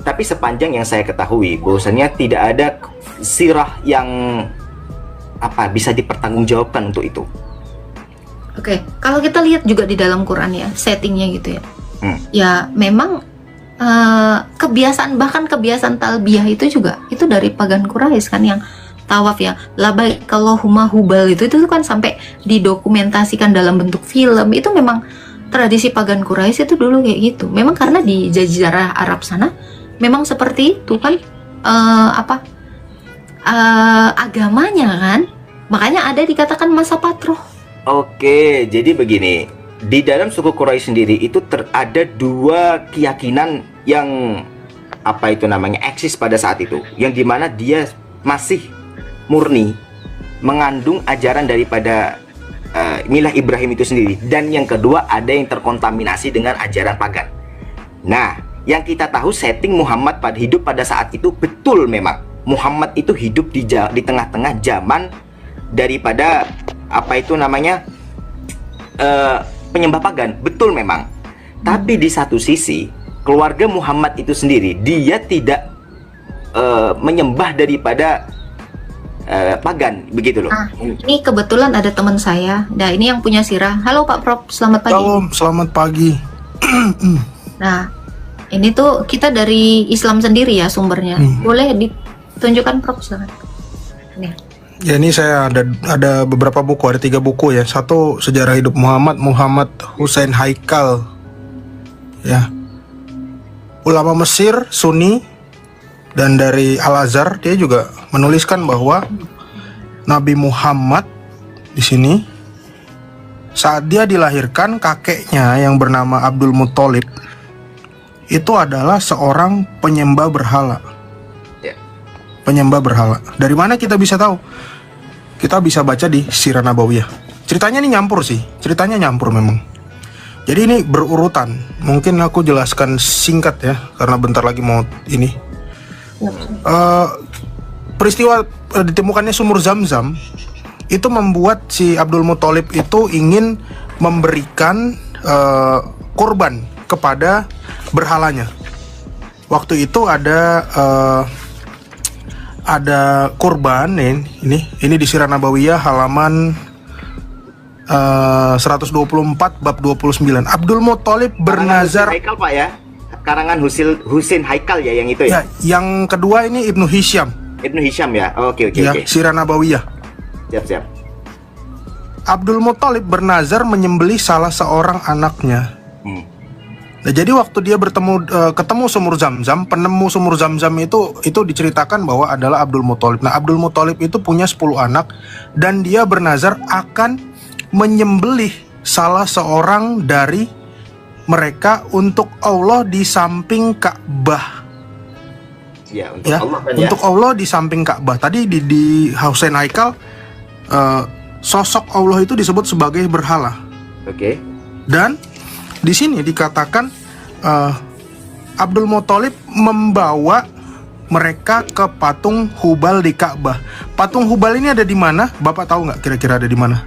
Speaker 2: Tapi sepanjang yang saya ketahui bahwasannya tidak ada sirah yang bisa dipertanggungjawabkan untuk itu.
Speaker 1: Oke, kalau kita lihat juga di dalam Quran ya, settingnya gitu ya. Ya memang kebiasaan talbiyah itu juga itu dari pagan Quraisy kan, yang tawaf ya, labaik Allahumma hubal itu kan sampai didokumentasikan dalam bentuk film. Itu memang tradisi pagan Quraisy itu dulu kayak gitu. Memang karena di Jazirah Arab sana memang seperti itu kan agamanya kan. Makanya ada dikatakan masa patroh.
Speaker 2: Oke, jadi begini. Di dalam suku Quraisy sendiri itu ada dua keyakinan yang eksis pada saat itu, yang dimana dia masih murni mengandung ajaran daripada milah Ibrahim itu sendiri, dan yang kedua ada yang terkontaminasi dengan ajaran pagan. Nah, yang kita tahu setting Muhammad hidup pada saat itu betul, memang Muhammad itu hidup di tengah-tengah zaman daripada penyembah pagan, betul memang. Tapi di satu sisi keluarga Muhammad itu sendiri dia tidak menyembah daripada pagan, begitu loh.
Speaker 1: Ini kebetulan ada teman saya. Nah, ini yang punya sirah. Halo Pak Prof, selamat pagi.
Speaker 4: Halo, selamat pagi.
Speaker 1: Nah, ini tuh kita dari Islam sendiri ya sumbernya. Boleh ditunjukkan Prof, silakan. Nih.
Speaker 4: Ya ini saya ada beberapa buku, ada 3 buku ya. Satu Sejarah Hidup Muhammad Hussein Haikal, ya, ulama Mesir Sunni, dan dari Al Azhar dia juga menuliskan bahwa Nabi Muhammad di sini saat dia dilahirkan, kakeknya yang bernama Abdul Muthalib itu adalah seorang penyembah berhala. Penyembah berhala. Dari mana kita bisa tahu? Kita bisa baca di Sirah Nabawiyah. Ceritanya ini nyampur sih. Ceritanya nyampur memang. Jadi ini berurutan. Mungkin aku jelaskan singkat ya, karena bentar lagi mau ini. Peristiwa ditemukannya sumur Zam-Zam itu membuat si Abdul Muthalib itu ingin memberikan kurban kepada berhalanya. Waktu itu ada kurban ini di Sirah Nabawiyah halaman 124 bab 29. Abdul Muthalib bernazar.
Speaker 2: Haikal Pak ya, karangan Husain Haikal ya yang itu ya.
Speaker 4: Yang kedua ini Ibnu Hisham.
Speaker 2: Ibnu Hisham ya. Oke.
Speaker 4: Sirah Nabawiyah.
Speaker 2: Siap.
Speaker 4: Abdul Muthalib bernazar menyembelih salah seorang anaknya. Nah, jadi waktu dia ketemu sumur Zam-Zam, penemu sumur Zam-Zam itu diceritakan bahwa adalah Abdul Muthalib. Nah, Abdul Muthalib itu punya 10 anak dan dia bernazar akan menyembelih salah seorang dari mereka untuk Allah di samping Ka'bah.
Speaker 2: Ya, untuk Allah kan ya.
Speaker 4: Untuk Allah di samping Ka'bah. Tadi di Husain Haikal sosok Allah itu disebut sebagai berhala.
Speaker 2: Oke.
Speaker 4: Dan di sini dikatakan Abdul Muthalib membawa mereka ke patung Hubal di Ka'bah. Patung Hubal ini ada di mana? Bapak tahu nggak kira-kira ada di mana?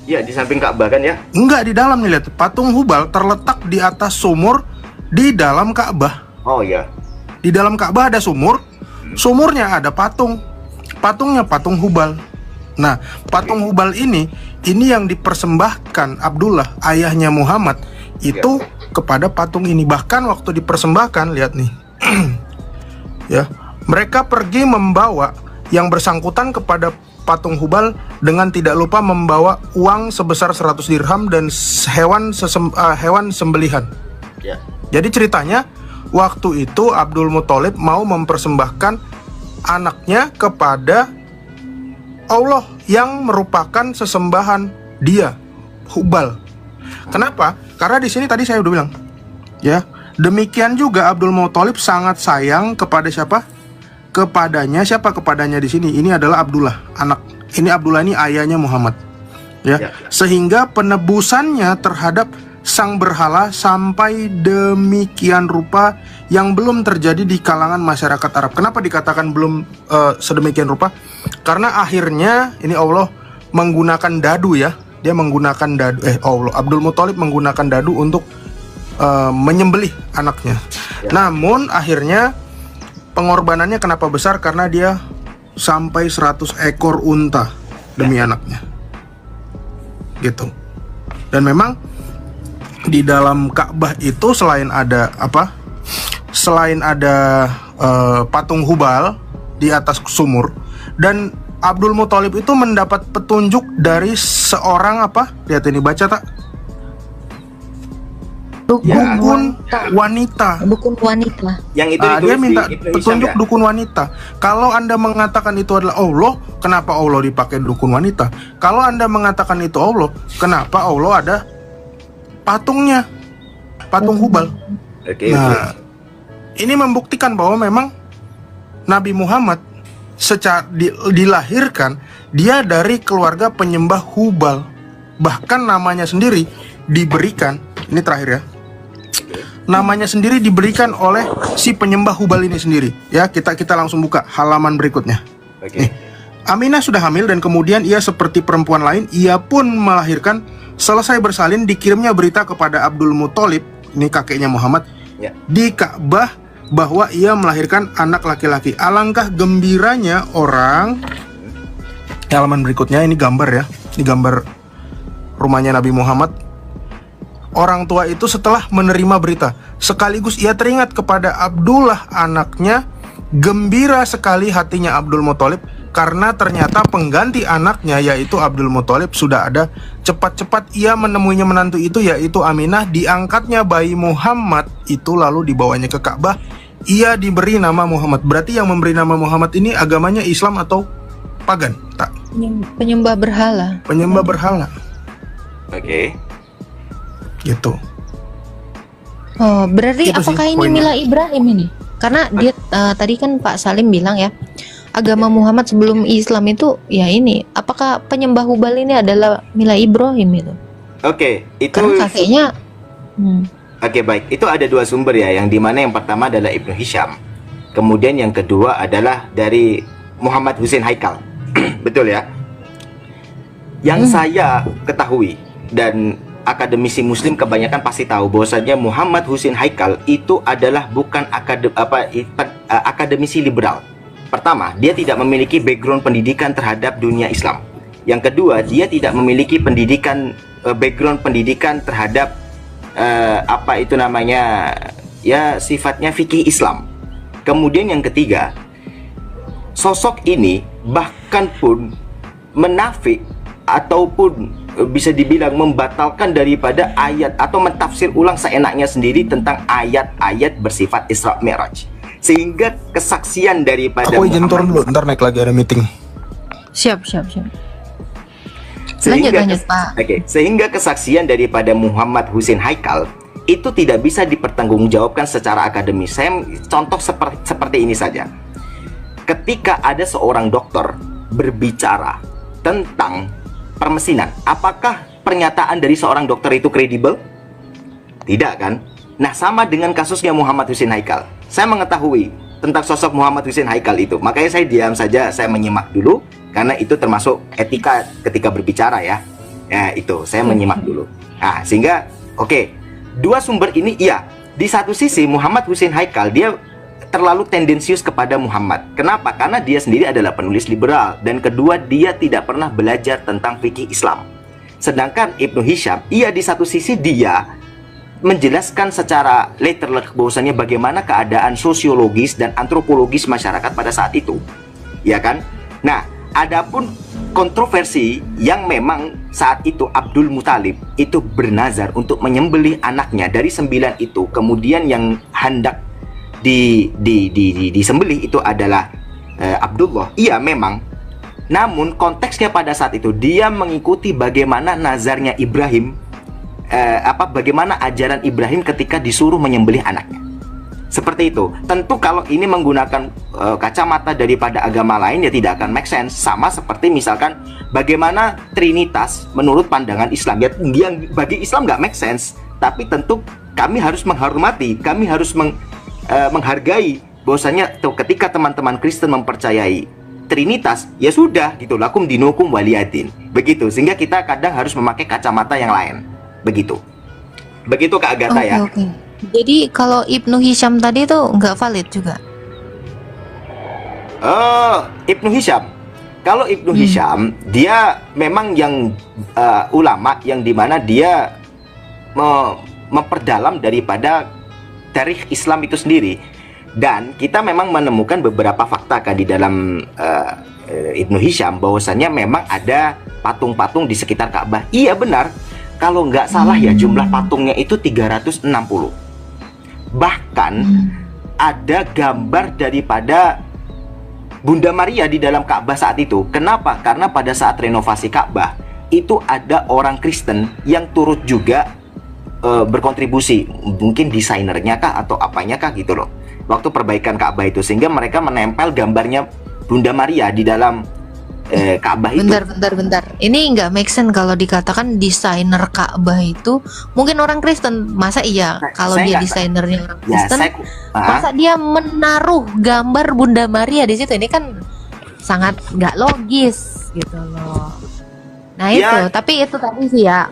Speaker 2: Ya, di samping Ka'bah kan ya?
Speaker 4: Enggak, di dalam nih, lihat. Patung Hubal terletak di atas sumur di dalam Ka'bah.
Speaker 2: Oh ya.
Speaker 4: Di dalam Ka'bah ada sumur. Sumurnya ada patung. Patungnya patung Hubal. Nah, patung Hubal ini yang dipersembahkan Abdullah, ayahnya Muhammad, itu kepada patung ini. Bahkan waktu dipersembahkan, lihat nih. Ya, mereka pergi membawa yang bersangkutan kepada patung Hubal dengan tidak lupa membawa uang sebesar 100 dirham dan hewan sembelihan.
Speaker 2: Ya.
Speaker 4: Jadi ceritanya waktu itu Abdul Muthalib mau mempersembahkan anaknya kepada Allah yang merupakan sesembahan dia, Hubal. Kenapa? Karena di sini tadi saya udah bilang, ya. Demikian juga Abdul Muthalib sangat sayang kepada siapa? Kepadanya. Siapa kepadanya di sini? Ini adalah Abdullah, anak. Ini Abdullah ini ayahnya Muhammad. Ya. Sehingga penebusannya terhadap sang berhala sampai demikian rupa yang belum terjadi di kalangan masyarakat Arab. Kenapa dikatakan belum sedemikian rupa? Karena akhirnya ini Allah menggunakan dadu ya. Dia menggunakan dadu. Abdul Muthalib menggunakan dadu untuk menyembelih anaknya. Ya. Namun akhirnya pengorbanannya kenapa besar? Karena dia sampai 100 ekor unta demi anaknya. Gitu. Dan memang di dalam Ka'bah itu selain ada patung Hubal di atas sumur, dan Abdul Muthalib itu mendapat petunjuk dari seorang Lihat ini, baca tak? Dukun wanita.
Speaker 2: Yang itu
Speaker 4: dia minta
Speaker 2: Ibnu
Speaker 4: petunjuk
Speaker 2: Hisham, ya?
Speaker 4: dukun wanita. Kalau Anda mengatakan itu adalah Allah, kenapa Allah dipakai dukun wanita? Kalau Anda mengatakan itu Allah, kenapa Allah ada patungnya, patung Hubal? Nah, ini membuktikan bahwa memang Nabi Muhammad secara dilahirkan dia dari keluarga penyembah Hubal. Bahkan namanya sendiri diberikan, ini terakhir ya. Namanya sendiri diberikan oleh si penyembah Hubal ini sendiri. Ya, kita langsung buka halaman berikutnya. Nih, Aminah sudah hamil dan kemudian ia seperti perempuan lain, ia pun melahirkan. Selesai bersalin, dikirimnya berita kepada Abdul Muthalib, ini kakeknya Muhammad, di Ka'bah bahwa ia melahirkan anak laki-laki. Alangkah gembiranya orang. Halaman berikutnya ini gambar ya. Ini gambar rumahnya Nabi Muhammad. Orang tua itu setelah menerima berita, sekaligus ia teringat kepada Abdullah anaknya. Gembira sekali hatinya Abdul Muthalib karena ternyata pengganti anaknya yaitu Abdul Muthalib sudah ada. Cepat-cepat ia menemuinya menantu itu yaitu Aminah, diangkatnya bayi Muhammad itu lalu dibawanya ke Ka'bah. Ia diberi nama Muhammad. Berarti yang memberi nama Muhammad ini agamanya Islam atau pagan? Tak.
Speaker 1: Penyembah berhala.
Speaker 4: Penyembah berhala.
Speaker 2: Oke.
Speaker 4: Gitu.
Speaker 1: Oh, berarti
Speaker 4: Itu sih
Speaker 1: apakah ini
Speaker 4: poinnya.
Speaker 1: Mila Ibrahim ini? Karena dia tadi kan Pak Salim bilang ya, agama Muhammad sebelum Islam itu ya ini. Apakah penyembah Hubal ini adalah Mila Ibrahim itu?
Speaker 2: Oke, itu
Speaker 1: Karena kakeknya
Speaker 2: Oke, baik. Itu ada dua sumber ya, yang dimana yang pertama adalah Ibnu Hisham. Kemudian yang kedua adalah dari Muhammad Husain Haikal. Betul ya? Yang saya ketahui dan akademisi muslim kebanyakan pasti tahu bahwasanya Muhammad Husain Haikal itu adalah bukan akademisi liberal. Pertama, dia tidak memiliki background pendidikan terhadap dunia Islam. Yang kedua, dia tidak memiliki background pendidikan terhadap sifatnya fikih Islam. Kemudian yang ketiga, sosok ini bahkan pun menafik ataupun bisa dibilang membatalkan daripada ayat atau mentafsir ulang seenaknya sendiri tentang ayat-ayat bersifat Isra Mi'raj. Sehingga kesaksian daripada
Speaker 4: Aku izin turun dulu, ntar naik lagi ada meeting.
Speaker 1: siap. Lanjut, Pak.
Speaker 2: Oke, sehingga kesaksian daripada Muhammad Husain Haikal itu tidak bisa dipertanggungjawabkan secara akademis. Saya contoh seperti ini saja. Ketika ada seorang dokter berbicara tentang permesinan, apakah pernyataan dari seorang dokter itu kredibel? Tidak kan? Nah, sama dengan kasusnya Muhammad Husain Haikal. Saya mengetahui tentang sosok Muhammad Husain Haikal itu, makanya saya diam saja, saya menyimak dulu. Karena itu termasuk etika ketika berbicara ya. Ya itu, saya menyimak dulu. Nah, sehingga oke, dua sumber ini iya. Di satu sisi Muhammad Husain Haikal dia terlalu tendensius kepada Muhammad. Kenapa? Karena dia sendiri adalah penulis liberal, dan kedua dia tidak pernah belajar tentang fikih Islam. Sedangkan Ibnu Hisham, iya di satu sisi dia menjelaskan secara letterlek bahwasanya bagaimana keadaan sosiologis dan antropologis masyarakat pada saat itu. Ya kan? Nah, adapun kontroversi yang memang saat itu Abdul Muthalib itu bernazar untuk menyembelih anaknya dari 9 itu, kemudian yang hendak disembelih itu adalah Abdullah. Iya memang. Namun konteksnya pada saat itu dia mengikuti bagaimana nazarnya Ibrahim, bagaimana ajaran Ibrahim ketika disuruh menyembelih anaknya. Seperti itu. Tentu kalau ini menggunakan kacamata daripada agama lain ya tidak akan make sense. Sama seperti misalkan bagaimana Trinitas menurut pandangan Islam ya, yang bagi Islam nggak make sense. Tapi tentu kami harus menghormati, kami harus menghargai bahwasanya ketika teman-teman Kristen mempercayai Trinitas ya sudah gitu, lakum dinukum waliyadin. Begitu. Sehingga kita kadang harus memakai kacamata yang lain. Begitu Kak Agatha ya.
Speaker 1: Oke. Jadi kalau Ibnu Hisham tadi itu nggak valid juga?
Speaker 2: Ibnu Hisham. Kalau Ibnu Hisham, dia memang yang ulama yang dimana dia memperdalam daripada tarikh Islam itu sendiri. Dan kita memang menemukan beberapa fakta kan di dalam Ibnu Hisham bahwasanya memang ada patung-patung di sekitar Ka'bah. Iya benar. Kalau nggak salah ya jumlah patungnya itu 360. Bahkan ada gambar daripada Bunda Maria di dalam Ka'bah saat itu. Kenapa? Karena pada saat renovasi Ka'bah itu ada orang Kristen yang turut juga berkontribusi. Mungkin desainernya kah atau apanya kah gitu loh, waktu perbaikan Ka'bah itu. Sehingga mereka menempel gambarnya Bunda Maria di dalam Ka'bah itu.
Speaker 1: Bentar. Ini nggak make sense kalau dikatakan desainer Ka'bah itu mungkin orang Kristen. Masa iya kalau dia desainernya orang Kristen, masa dia menaruh gambar Bunda Maria di situ? Ini kan sangat nggak logis gitu loh. Nah itu, tapi itu tadi sih ya.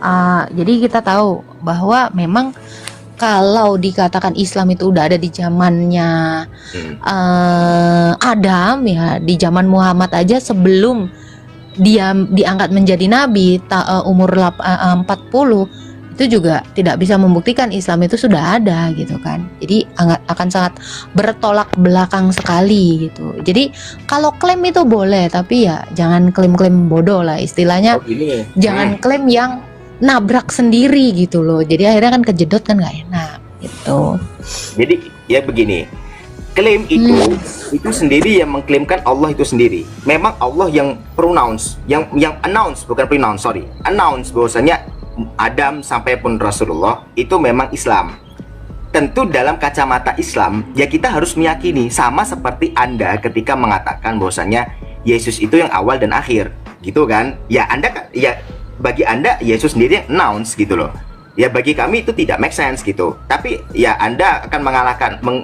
Speaker 1: Jadi kita tahu bahwa memang kalau dikatakan Islam itu udah ada di zamannya Adam ya, di zaman Muhammad aja sebelum dia diangkat menjadi nabi umur 40, itu juga tidak bisa membuktikan Islam itu sudah ada gitu kan. Jadi akan sangat bertolak belakang sekali gitu. Jadi kalau klaim itu boleh, tapi ya jangan klaim-klaim bodoh lah istilahnya. Jangan klaim yang nabrak sendiri gitu loh. Jadi akhirnya kan kejedot kan nggak enak gitu.
Speaker 2: Jadi ya begini, klaim itu sendiri yang mengklaimkan Allah itu sendiri. Memang Allah yang pronounce, yang announce, bukan pronounce, sorry, announce bahwasanya Adam sampai pun Rasulullah itu memang Islam. Tentu dalam kacamata Islam ya kita harus meyakini, sama seperti Anda ketika mengatakan bahwasanya Yesus itu yang awal dan akhir, gitu kan? Ya Anda, ya bagi Anda Yesus sendiri yang announce gitu loh. Ya bagi kami itu tidak make sense gitu. Tapi ya Anda akan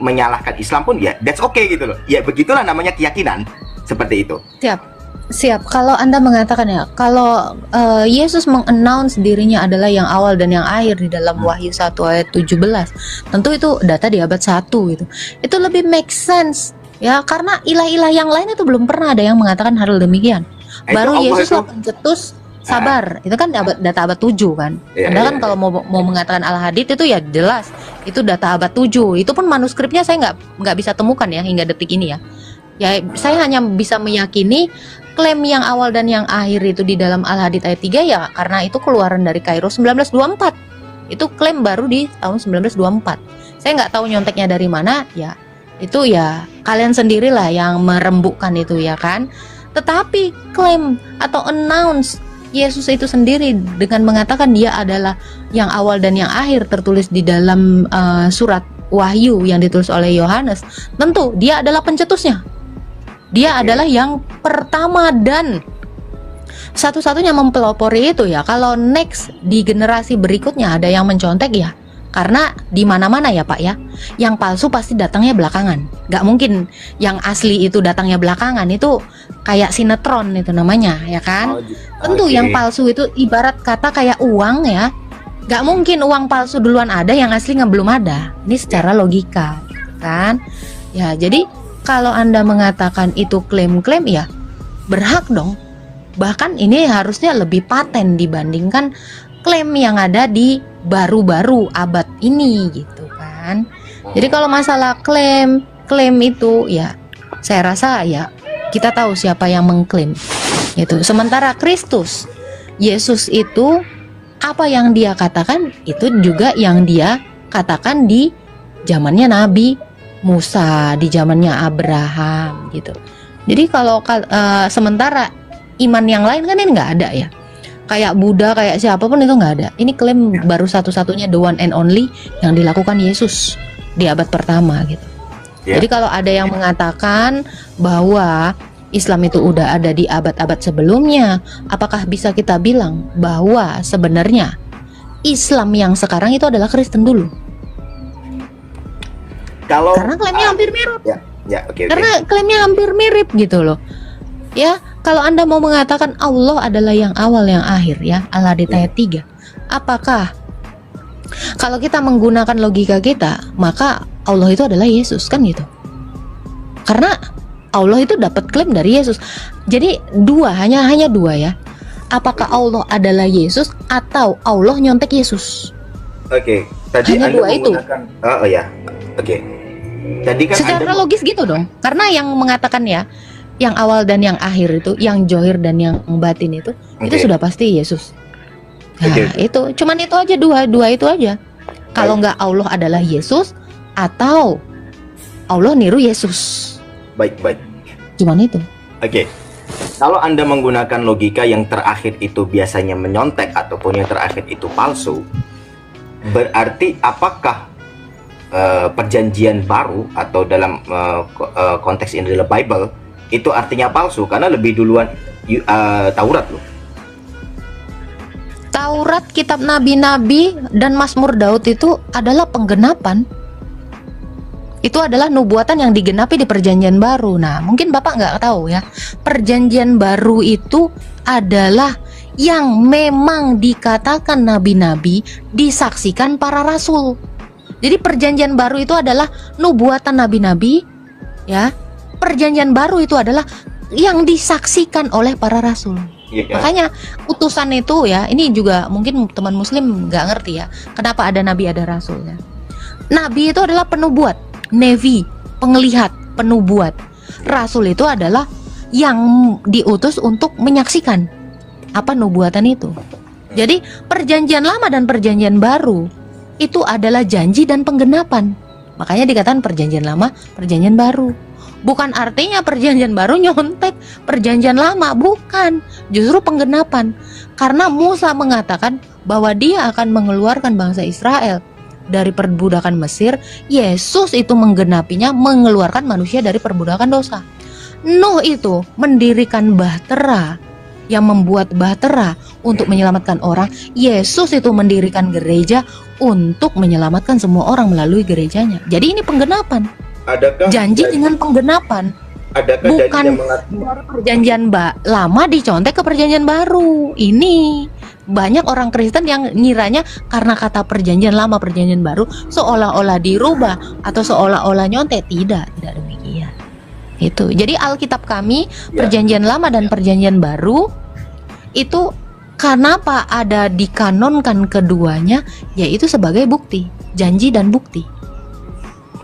Speaker 2: menyalahkan Islam pun ya that's okay gitu loh. Ya begitulah namanya keyakinan seperti itu.
Speaker 1: Siap. Kalau Anda mengatakan ya, kalau Yesus mengannounce dirinya adalah yang awal dan yang akhir di dalam Wahyu 1 ayat 17, tentu itu data di abad 1 gitu. Itu lebih make sense ya, karena ilah-ilah yang lain itu belum pernah ada yang mengatakan hal demikian. Baru Yesus lah pencetus sabar. Itu kan data abad 7 kan. Anda kan kalau mau mengatakan Al-Hadid itu ya jelas itu data abad 7. Itu pun manuskripnya saya nggak bisa temukan ya hingga detik ini ya. Ya saya hanya bisa meyakini klaim yang awal dan yang akhir itu di dalam Al-Hadid ayat 3 ya karena itu keluaran dari Kairo 1924. Itu klaim baru di tahun 1924. Saya nggak tahu nyonteknya dari mana ya. Itu ya kalian sendirilah yang merembukkan itu ya kan. Tetapi klaim atau announce Yesus itu sendiri dengan mengatakan dia adalah yang awal dan yang akhir tertulis di dalam surat Wahyu yang ditulis oleh Yohanes. Tentu dia adalah pencetusnya. Dia adalah yang pertama dan satu-satunya mempelopori itu ya. Kalau next di generasi berikutnya ada yang mencontek ya, karena di mana-mana ya Pak ya, yang palsu pasti datangnya belakangan. Gak mungkin yang asli itu datangnya belakangan, itu kayak sinetron itu namanya ya kan. Tentu yang palsu itu ibarat kata kayak uang ya. Gak mungkin uang palsu duluan ada, yang asli belum ada. Ini secara logika kan. Ya jadi kalau Anda mengatakan itu klaim-klaim ya berhak dong. Bahkan ini harusnya lebih paten dibandingkan klaim yang ada di baru-baru abad ini gitu kan. Jadi kalau masalah klaim itu ya saya rasa ya kita tahu siapa yang mengklaim itu. Sementara Kristus Yesus itu apa yang dia katakan itu juga yang dia katakan di zamannya Nabi Musa, di zamannya Abraham gitu. Jadi kalau sementara iman yang lain kan ini nggak ada ya. Kayak Buddha, kayak siapapun itu nggak ada. Ini klaim baru satu-satunya the one and only yang dilakukan Yesus di abad pertama gitu. Jadi kalau ada yang mengatakan bahwa Islam itu udah ada di abad-abad sebelumnya, apakah bisa kita bilang bahwa sebenarnya Islam yang sekarang itu adalah Kristen dulu? Karena klaimnya hampir mirip. Karena klaimnya hampir mirip gitu loh. Ya, kalau Anda mau mengatakan Allah adalah yang awal yang akhir ya, Al-Hadid ayat 3. Apakah kalau kita menggunakan logika kita, maka Allah itu adalah Yesus kan gitu. Karena Allah itu dapat klaim dari Yesus. Jadi hanya dua ya. Apakah Allah adalah Yesus atau Allah nyontek Yesus?
Speaker 2: Oke, tadi
Speaker 1: hanya
Speaker 2: Anda
Speaker 1: dua itu.
Speaker 2: Oh ya. Oke. Tadi kan
Speaker 1: secara logis gitu dong. Karena yang mengatakan ya, yang awal dan yang akhir itu, yang zohir dan yang batin itu sudah pasti Yesus. Nah, itu cuman itu aja, dua itu aja. Kalau nggak Allah adalah Yesus atau Allah niru Yesus.
Speaker 2: Baik.
Speaker 1: Cuman itu.
Speaker 2: Oke. Kalau Anda menggunakan logika yang terakhir itu biasanya menyontek ataupun yang terakhir itu palsu, berarti apakah perjanjian baru atau dalam konteks ini adalah Bible itu artinya palsu karena lebih duluan Taurat loh.
Speaker 1: Taurat, kitab nabi-nabi dan Mazmur Daud itu adalah penggenapan. Itu adalah nubuatan yang digenapi di perjanjian baru. Nah, mungkin Bapak nggak tahu ya, perjanjian baru itu adalah yang memang dikatakan nabi-nabi, disaksikan para rasul. Jadi perjanjian baru itu adalah nubuatan nabi-nabi ya. Perjanjian baru itu adalah yang disaksikan oleh para rasul.
Speaker 2: Iya.
Speaker 1: Makanya utusan itu ya, ini juga mungkin teman muslim nggak ngerti ya, kenapa ada nabi ada rasul ya. Nabi itu adalah penubuat, nevi, penglihat, penubuat. Rasul itu adalah yang diutus untuk menyaksikan apa nubuatan itu. Jadi perjanjian lama dan perjanjian baru itu adalah janji dan penggenapan. Makanya dikatakan perjanjian lama, perjanjian baru. Bukan artinya perjanjian baru nyontek perjanjian lama, bukan. Justru penggenapan. Karena Musa mengatakan bahwa dia akan mengeluarkan bangsa Israel dari perbudakan Mesir. Yesus itu menggenapinya, mengeluarkan manusia dari perbudakan dosa. Nuh itu mendirikan bahtera, yang membuat bahtera untuk menyelamatkan orang. Yesus itu mendirikan gereja untuk menyelamatkan semua orang melalui gerejanya. Jadi ini penggenapan.
Speaker 2: Adakah
Speaker 1: Janji dengan penggenapan.
Speaker 2: Adakah
Speaker 1: Bukan
Speaker 2: janji yang mengatakan
Speaker 1: dari perjanjian lama dicontek ke perjanjian baru. Ini banyak orang Kristen yang ngiranya karena kata perjanjian lama perjanjian baru seolah-olah dirubah atau seolah-olah nyontek. Tidak demikian. Itu. Jadi Alkitab kami perjanjian lama dan perjanjian baru itu kenapa ada dikanonkan keduanya, yaitu sebagai bukti, janji dan bukti.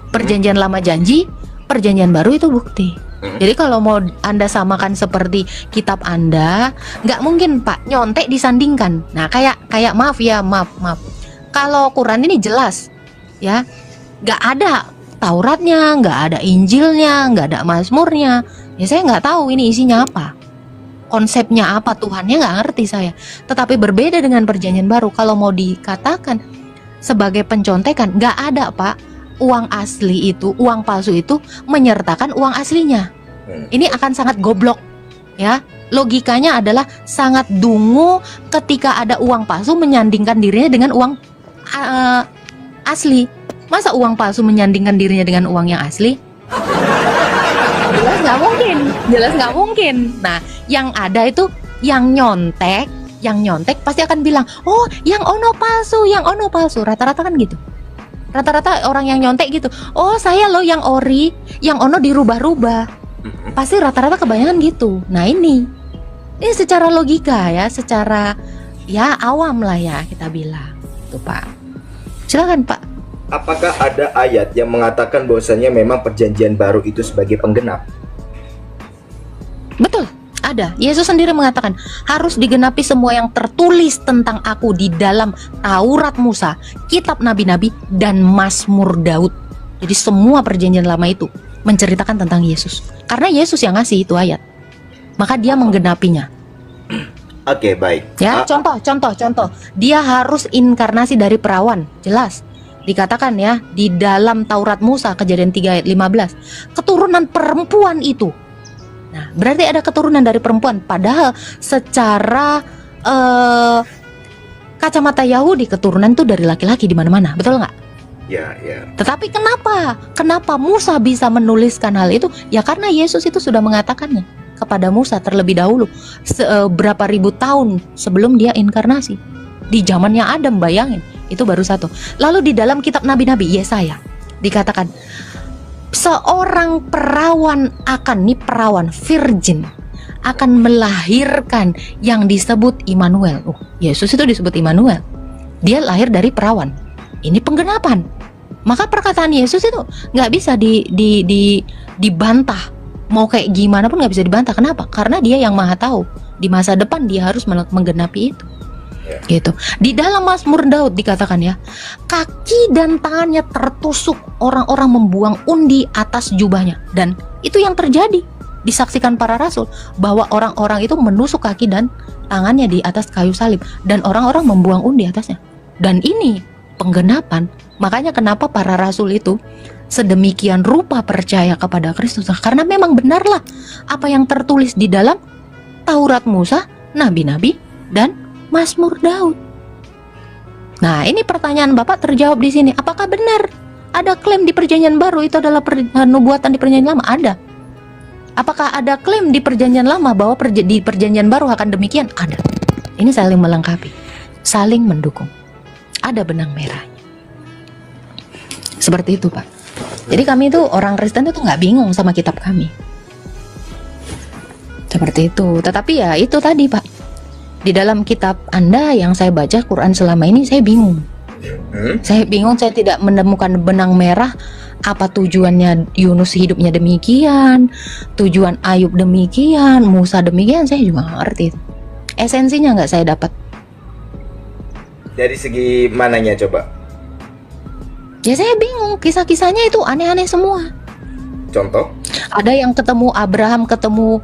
Speaker 1: Perjanjian lama janji, perjanjian baru itu bukti. Jadi kalau mau Anda samakan seperti kitab Anda, nggak mungkin Pak nyontek disandingkan. Nah kayak maaf. Kalau Quran ini jelas, ya, nggak ada Tauratnya, nggak ada Injilnya, nggak ada Mazmurnya. Ya saya nggak tahu ini isinya apa, konsepnya apa, Tuhannya nggak ngerti saya. Tetapi berbeda dengan perjanjian baru. Kalau mau dikatakan sebagai pencontekan, nggak ada Pak. Uang asli itu, uang palsu itu menyertakan uang aslinya. Ini akan sangat goblok, ya. Logikanya adalah sangat dungu ketika ada uang palsu menyandingkan dirinya dengan uang asli. Masa uang palsu menyandingkan dirinya dengan uang yang asli? Jelas nggak mungkin. Nah, yang ada itu yang nyontek pasti akan bilang, oh, yang ono palsu. Rata-rata kan gitu. Rata-rata orang yang nyontek gitu. Oh, saya loh yang ori, yang ono dirubah-rubah. Pasti rata-rata kebanyakan gitu. Nah, ini secara logika ya, secara ya awam lah ya kita bilang. Tuh, Pak. Silakan, Pak.
Speaker 2: apakah ada ayat yang mengatakan bahwasanya memang perjanjian baru itu sebagai penggenap?
Speaker 1: Betul, ada. Yesus sendiri mengatakan harus digenapi semua yang tertulis tentang aku di dalam Taurat Musa, kitab nabi-nabi, dan Mazmur Daud. Jadi semua perjanjian lama itu menceritakan tentang Yesus. Karena Yesus yang ngasih itu ayat, maka dia menggenapinya.
Speaker 2: Oke, baik.
Speaker 1: Ya, contoh. Dia harus inkarnasi dari perawan, jelas. Dikatakan ya di dalam Taurat Musa, Kejadian 3 ayat 15, keturunan perempuan itu. Nah, berarti ada keturunan dari perempuan. Padahal secara kacamata Yahudi, keturunan itu dari laki-laki di mana-mana, betul nggak?
Speaker 2: Ya.
Speaker 1: Tetapi kenapa Musa bisa menuliskan hal itu? Ya karena Yesus itu sudah mengatakannya kepada Musa terlebih dahulu, berapa ribu tahun sebelum dia inkarnasi. Di zamannya Adam, bayangin, itu baru satu. Lalu di dalam kitab nabi-nabi Yesaya dikatakan seorang perawan virgin akan melahirkan yang disebut Immanuel. Yesus itu disebut Immanuel. Dia lahir dari perawan. Ini penggenapan. Maka perkataan Yesus itu nggak bisa dibantah. Mau kayak gimana pun nggak bisa dibantah. Kenapa? Karena dia yang maha tahu. Di masa depan dia harus menggenapi itu. Gitu. Di dalam Mazmur Daud dikatakan ya, kaki dan tangannya tertusuk, orang-orang membuang undi atas jubahnya. Dan itu yang terjadi, disaksikan para rasul, bahwa orang-orang itu menusuk kaki dan tangannya di atas kayu salib, dan orang-orang membuang undi atasnya. Dan ini penggenapan. Makanya kenapa para rasul itu sedemikian rupa percaya kepada Kristus, karena memang benarlah apa yang tertulis di dalam Taurat Musa, nabi-nabi, dan Mazmur Daud. Nah, ini pertanyaan Bapak terjawab di sini. Apakah benar ada klaim di perjanjian baru itu adalah nubuatan di perjanjian lama? Ada. Apakah ada klaim di perjanjian lama bahwa di perjanjian baru akan demikian? Ada. Ini saling melengkapi, saling mendukung. Ada benang merahnya. Seperti itu, Pak. Jadi kami itu orang Kristen itu nggak bingung sama kitab kami. Seperti itu. Tetapi ya itu tadi, Pak. Di dalam kitab Anda yang saya baca Quran selama ini, saya bingung. Saya bingung, saya tidak menemukan benang merah. Apa tujuannya Yunus hidupnya demikian, tujuan Ayub demikian, Musa demikian, saya juga nggak ngerti. Esensinya nggak saya dapat.
Speaker 2: Dari segi mananya coba?
Speaker 1: Ya saya bingung, kisah-kisahnya itu aneh-aneh semua.
Speaker 2: Contoh?
Speaker 1: Ada yang ketemu Abraham, ketemu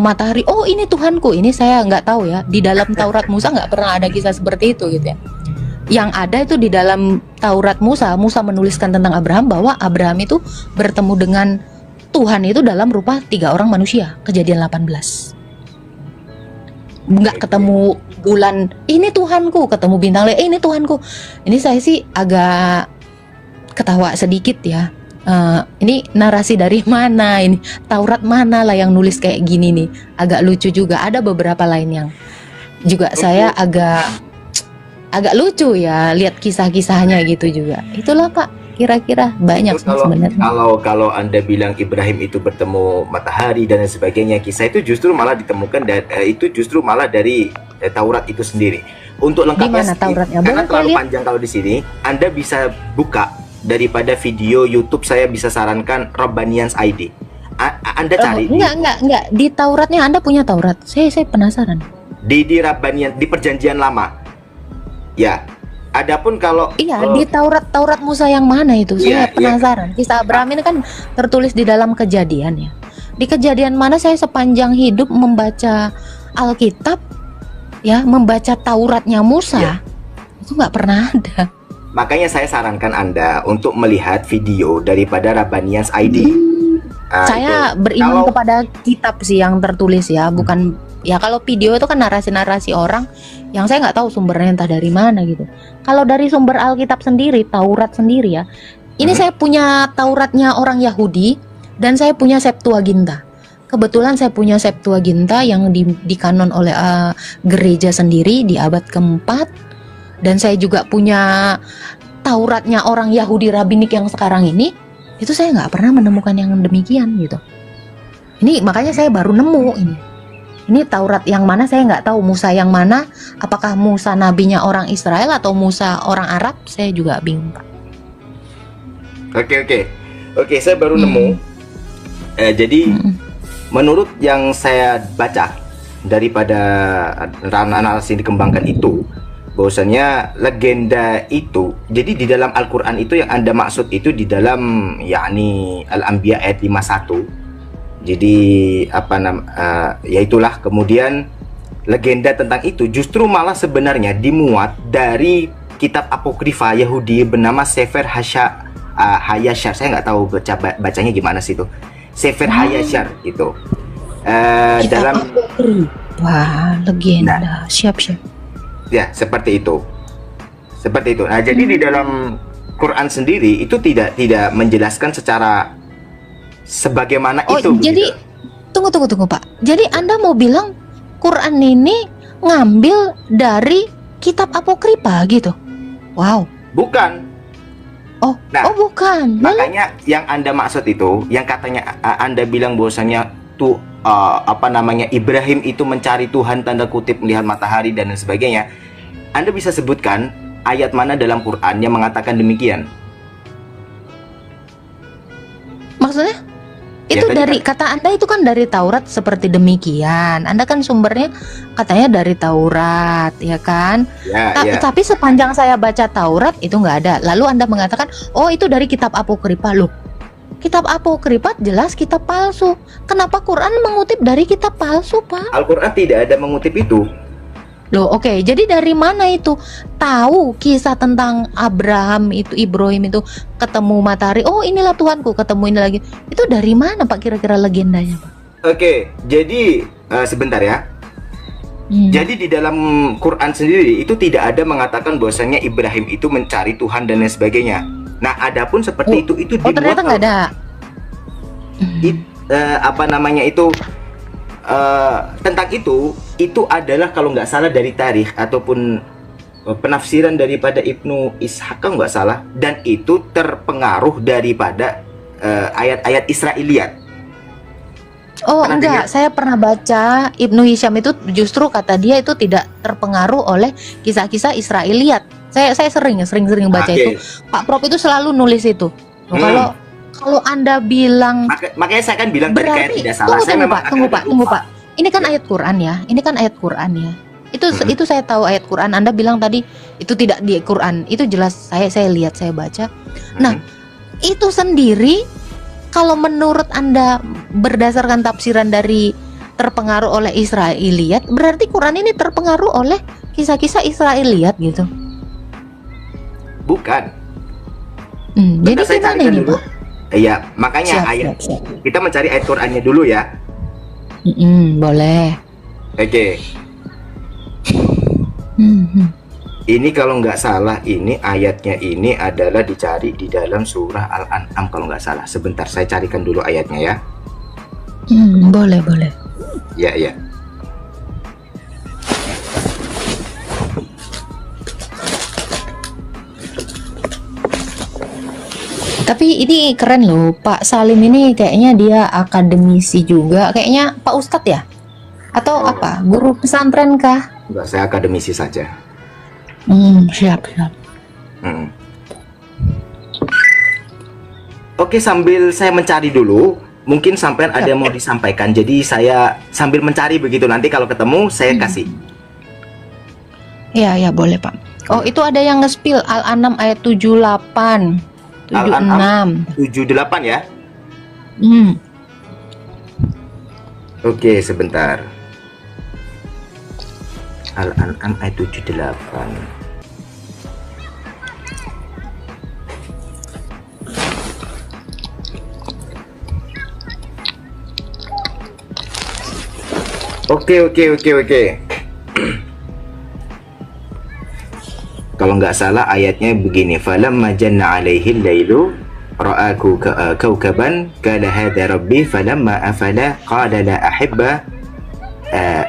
Speaker 1: matahari. Oh ini Tuhanku, ini saya nggak tahu ya. Di dalam Taurat Musa nggak pernah ada kisah seperti itu gitu ya. Yang ada itu di dalam Taurat Musa menuliskan tentang Abraham bahwa Abraham itu bertemu dengan Tuhan itu dalam rupa 3 orang manusia. Kejadian 18. Nggak ketemu bulan, ini Tuhanku, ketemu bintang, ini Tuhanku. Ini saya sih agak ketawa sedikit ya. Ini narasi dari mana ini? Taurat mana lah yang nulis kayak gini nih? Agak lucu juga. Ada beberapa lain yang juga saya agak lucu ya lihat kisah-kisahnya gitu juga. Itulah Pak, kira-kira banyak sebenarnya.
Speaker 2: Kalau Anda bilang Ibrahim itu bertemu matahari dan lain sebagainya, kisah itu justru malah ditemukan itu justru malah dari Taurat itu sendiri. Untuk lengkapnya,
Speaker 1: Tauratnya?
Speaker 2: karena terlalu panjang kalau di sini, Anda bisa buka daripada video YouTube, saya bisa sarankan Rabbanians ID. Anda cari.
Speaker 1: Enggak. Di Tauratnya Anda punya Taurat? Saya penasaran.
Speaker 2: Di Rabbanian, di Perjanjian Lama. Ya. Adapun kalau
Speaker 1: di Taurat Musa yang mana itu? Saya penasaran. Kisah Abraham ini kan tertulis di dalam Kejadian ya. Di Kejadian mana saya sepanjang hidup membaca Alkitab ya, membaca Tauratnya Musa. Itu nggak pernah ada.
Speaker 2: Makanya saya sarankan Anda untuk melihat video daripada Rabbanians ID.
Speaker 1: Saya beriman kepada kitab sih yang tertulis ya, bukan ya. Kalau video itu kan narasi-narasi orang yang saya nggak tahu sumbernya entah dari mana gitu. Kalau dari sumber Alkitab sendiri, Taurat sendiri ya, ini saya punya Tauratnya orang Yahudi dan saya punya Septuaginta. Kebetulan saya punya Septuaginta yang dikanon oleh gereja sendiri di abad keempat, dan saya juga punya Tauratnya orang Yahudi rabbinik yang sekarang ini. Itu saya nggak pernah menemukan yang demikian gitu. Ini makanya saya baru nemu ini. Ini Taurat yang mana saya nggak tahu, Musa yang mana, apakah Musa nabinya orang Israel atau Musa orang Arab, saya juga bingung Pak.
Speaker 2: Oke, saya baru nemu. Jadi menurut yang saya baca daripada narasi dikembangkan itu, bahwasanya legenda itu, jadi di dalam Al-Quran itu yang Anda maksud itu di dalam yakni Al-Anbiya ayat 51. Jadi ya itulah, kemudian legenda tentang itu justru malah sebenarnya dimuat dari kitab apokrifa Yahudi bernama Sefer Hayashar. Saya nggak tahu bacanya gimana sih itu, Sefer Hayashar itu. Dalam
Speaker 1: wah, legenda. Siap.
Speaker 2: Ya, seperti itu. Nah, jadi di dalam Quran sendiri itu tidak menjelaskan secara sebagaimana itu.
Speaker 1: Jadi tunggu Pak. Jadi Anda mau bilang Quran ini ngambil dari kitab apokrifa gitu? Wow.
Speaker 2: Bukan.
Speaker 1: Bukan.
Speaker 2: Makanya yang Anda maksud itu, yang katanya Anda bilang bahwasanya tuh Ibrahim itu mencari Tuhan tanda kutip melihat matahari dan lain sebagainya. Anda bisa sebutkan ayat mana dalam Quran yang mengatakan demikian?
Speaker 1: Maksudnya? Itu
Speaker 2: Ya,
Speaker 1: dari kata Anda itu kan dari Taurat seperti demikian. Anda kan sumbernya katanya dari Taurat, ya kan? Tapi sepanjang saya baca Taurat itu nggak ada. Lalu Anda mengatakan, oh itu dari kitab apokrifa. Loh, kitab apokrifa jelas kitab palsu. Kenapa Quran mengutip dari kitab palsu, Pak?
Speaker 2: Al-Quran tidak ada mengutip itu.
Speaker 1: Loh, oke. Jadi dari mana itu tahu kisah tentang Ibrahim itu ketemu matahari? Oh, inilah Tuhanku, ketemu ini lagi. Itu dari mana Pak kira-kira legendanya, Pak?
Speaker 2: Oke, jadi sebentar ya. Jadi di dalam Quran sendiri itu tidak ada mengatakan bahwasanya Ibrahim itu mencari Tuhan dan lain sebagainya. Nah, adapun seperti itu dibuat.
Speaker 1: Ternyata nggak ada.
Speaker 2: Tentang itu adalah kalau nggak salah dari tarikh ataupun penafsiran daripada Ibnu Ishaq kalau nggak salah, dan itu terpengaruh daripada ayat-ayat Israiliyat.
Speaker 1: Oh
Speaker 2: Pernah
Speaker 1: enggak,
Speaker 2: dengar?
Speaker 1: saya pernah baca Ibnu Hisham itu justru kata dia itu tidak terpengaruh oleh kisah-kisah Israiliyat. Saya sering baca itu.
Speaker 2: Oke.
Speaker 1: Pak Prop itu selalu nulis itu. Oh, kalau Anda bilang
Speaker 2: Makanya saya kan bilang tadi kayak
Speaker 1: berarti
Speaker 2: tidak salah. Saya memang
Speaker 1: tunggu
Speaker 2: agak
Speaker 1: Pak.
Speaker 2: lupa.
Speaker 1: Ini kan
Speaker 2: Ya.
Speaker 1: ayat Quran ya. Ini kan ayat Quran ya.
Speaker 2: Mm-mm.
Speaker 1: Itu saya tahu ayat Quran. Anda bilang tadi itu tidak di Quran. Itu jelas saya lihat, saya baca. Nah, itu sendiri kalau menurut Anda berdasarkan tafsiran dari terpengaruh oleh Israiliyat, berarti Quran ini terpengaruh oleh kisah-kisah Israiliyat gitu.
Speaker 2: Bukan.
Speaker 1: Jadi
Speaker 2: Bentar, saya
Speaker 1: gimana
Speaker 2: carikan
Speaker 1: ini,
Speaker 2: dulu.
Speaker 1: Pak?
Speaker 2: Iya, makanya
Speaker 1: Siap.
Speaker 2: kita mencari ayat Qurannya dulu ya.
Speaker 1: Boleh.
Speaker 2: Oke. Ini kalau nggak salah, ini ayatnya ini adalah dicari di dalam surah Al-An'am kalau nggak salah. Sebentar, saya carikan dulu ayatnya ya.
Speaker 1: Boleh.
Speaker 2: Ya.
Speaker 1: Tapi ini keren loh, Pak Salim ini kayaknya dia akademisi juga, kayaknya Pak Ustadz ya? Atau
Speaker 2: Oh.
Speaker 1: apa? Guru pesantren kah?
Speaker 2: Enggak, saya akademisi saja.
Speaker 1: Siap.
Speaker 2: Mm. Oke, sambil saya mencari dulu, mungkin sampean ada yang mau disampaikan. Jadi saya sambil mencari begitu, nanti kalau ketemu saya kasih.
Speaker 1: Ya, boleh Pak. Oh, itu ada yang nge-spill Al-An'am ayat 78, 76.
Speaker 2: Al-An'am 78 ya. Oke, sebentar. Al-An'am ayat 78. Oke. Kalau nggak salah ayatnya begini, falamma janna alaihi lailu ra'aku kaukaban qala hadha rabbi falamma afala qala la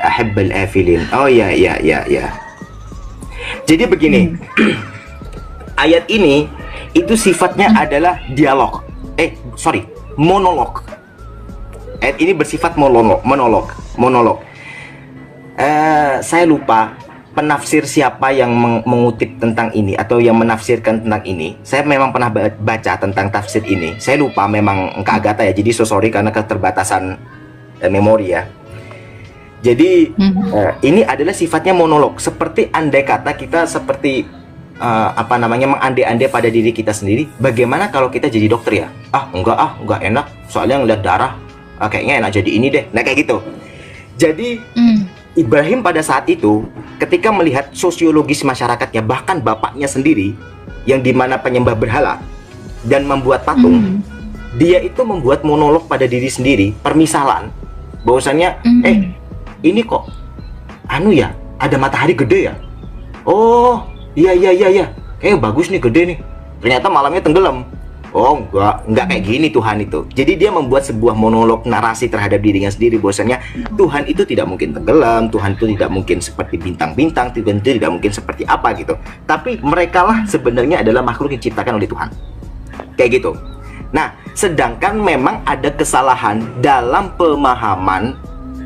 Speaker 2: ahibbal afilin. Oh ya. Jadi begini. Ayat ini itu sifatnya adalah dialog. Monolog. Ayat ini bersifat monolog. Saya lupa penafsir siapa yang mengutip tentang ini atau yang menafsirkan tentang ini. Saya memang pernah baca tentang tafsir ini. Saya lupa, memang Kak Agatha ya. Jadi sorry karena keterbatasan memori ya. Jadi ini adalah sifatnya monolog. Seperti andai kata kita seperti mengandai-andai pada diri kita sendiri. Bagaimana kalau kita jadi dokter ya? Enggak enak. Soalnya ngeliat darah. Kayaknya enak jadi ini deh. Nah kayak gitu. Jadi Ibrahim pada saat itu ketika melihat sosiologis masyarakatnya, bahkan bapaknya sendiri yang dimana penyembah berhala dan membuat patung, dia itu membuat monolog pada diri sendiri, permisalan bahwasannya ini kok ada matahari gede ya, oh iya kayak bagus nih, gede nih, ternyata malamnya tenggelam. Oh enggak kayak gini Tuhan itu. Jadi dia membuat sebuah monolog narasi terhadap dirinya sendiri, bahwasanya Tuhan itu tidak mungkin tenggelam, Tuhan itu tidak mungkin seperti bintang-bintang, Tuhan itu tidak mungkin seperti apa gitu. Tapi merekalah sebenarnya adalah makhluk yang diciptakan oleh Tuhan. Kayak gitu. Nah, sedangkan memang ada kesalahan dalam pemahaman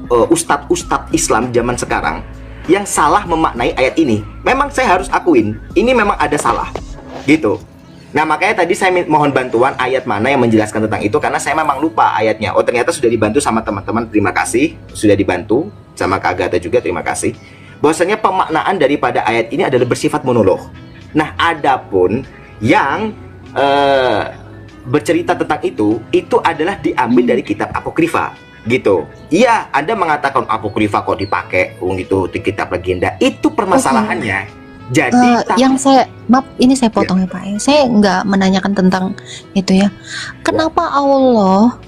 Speaker 2: ustadz-ustadz Islam zaman sekarang yang salah memaknai ayat ini. Memang saya harus akuin, ini memang ada salah. Gitu. Nah makanya tadi saya mohon bantuan ayat mana yang menjelaskan tentang itu, karena saya memang lupa ayatnya. Oh ternyata sudah dibantu sama teman-teman, terima kasih. Sudah dibantu sama Kak Agatha juga, terima kasih. Bahwasanya pemaknaan daripada ayat ini adalah bersifat monolog. Nah adapun yang bercerita tentang itu adalah diambil dari kitab apokrifa gitu. Iya, Anda mengatakan apokrifa kok dipakai gitu di kitab legenda, itu permasalahannya. Jadi
Speaker 1: yang maaf ini saya potong ya Pak ya. Saya nggak menanyakan tentang itu ya. Kenapa Allah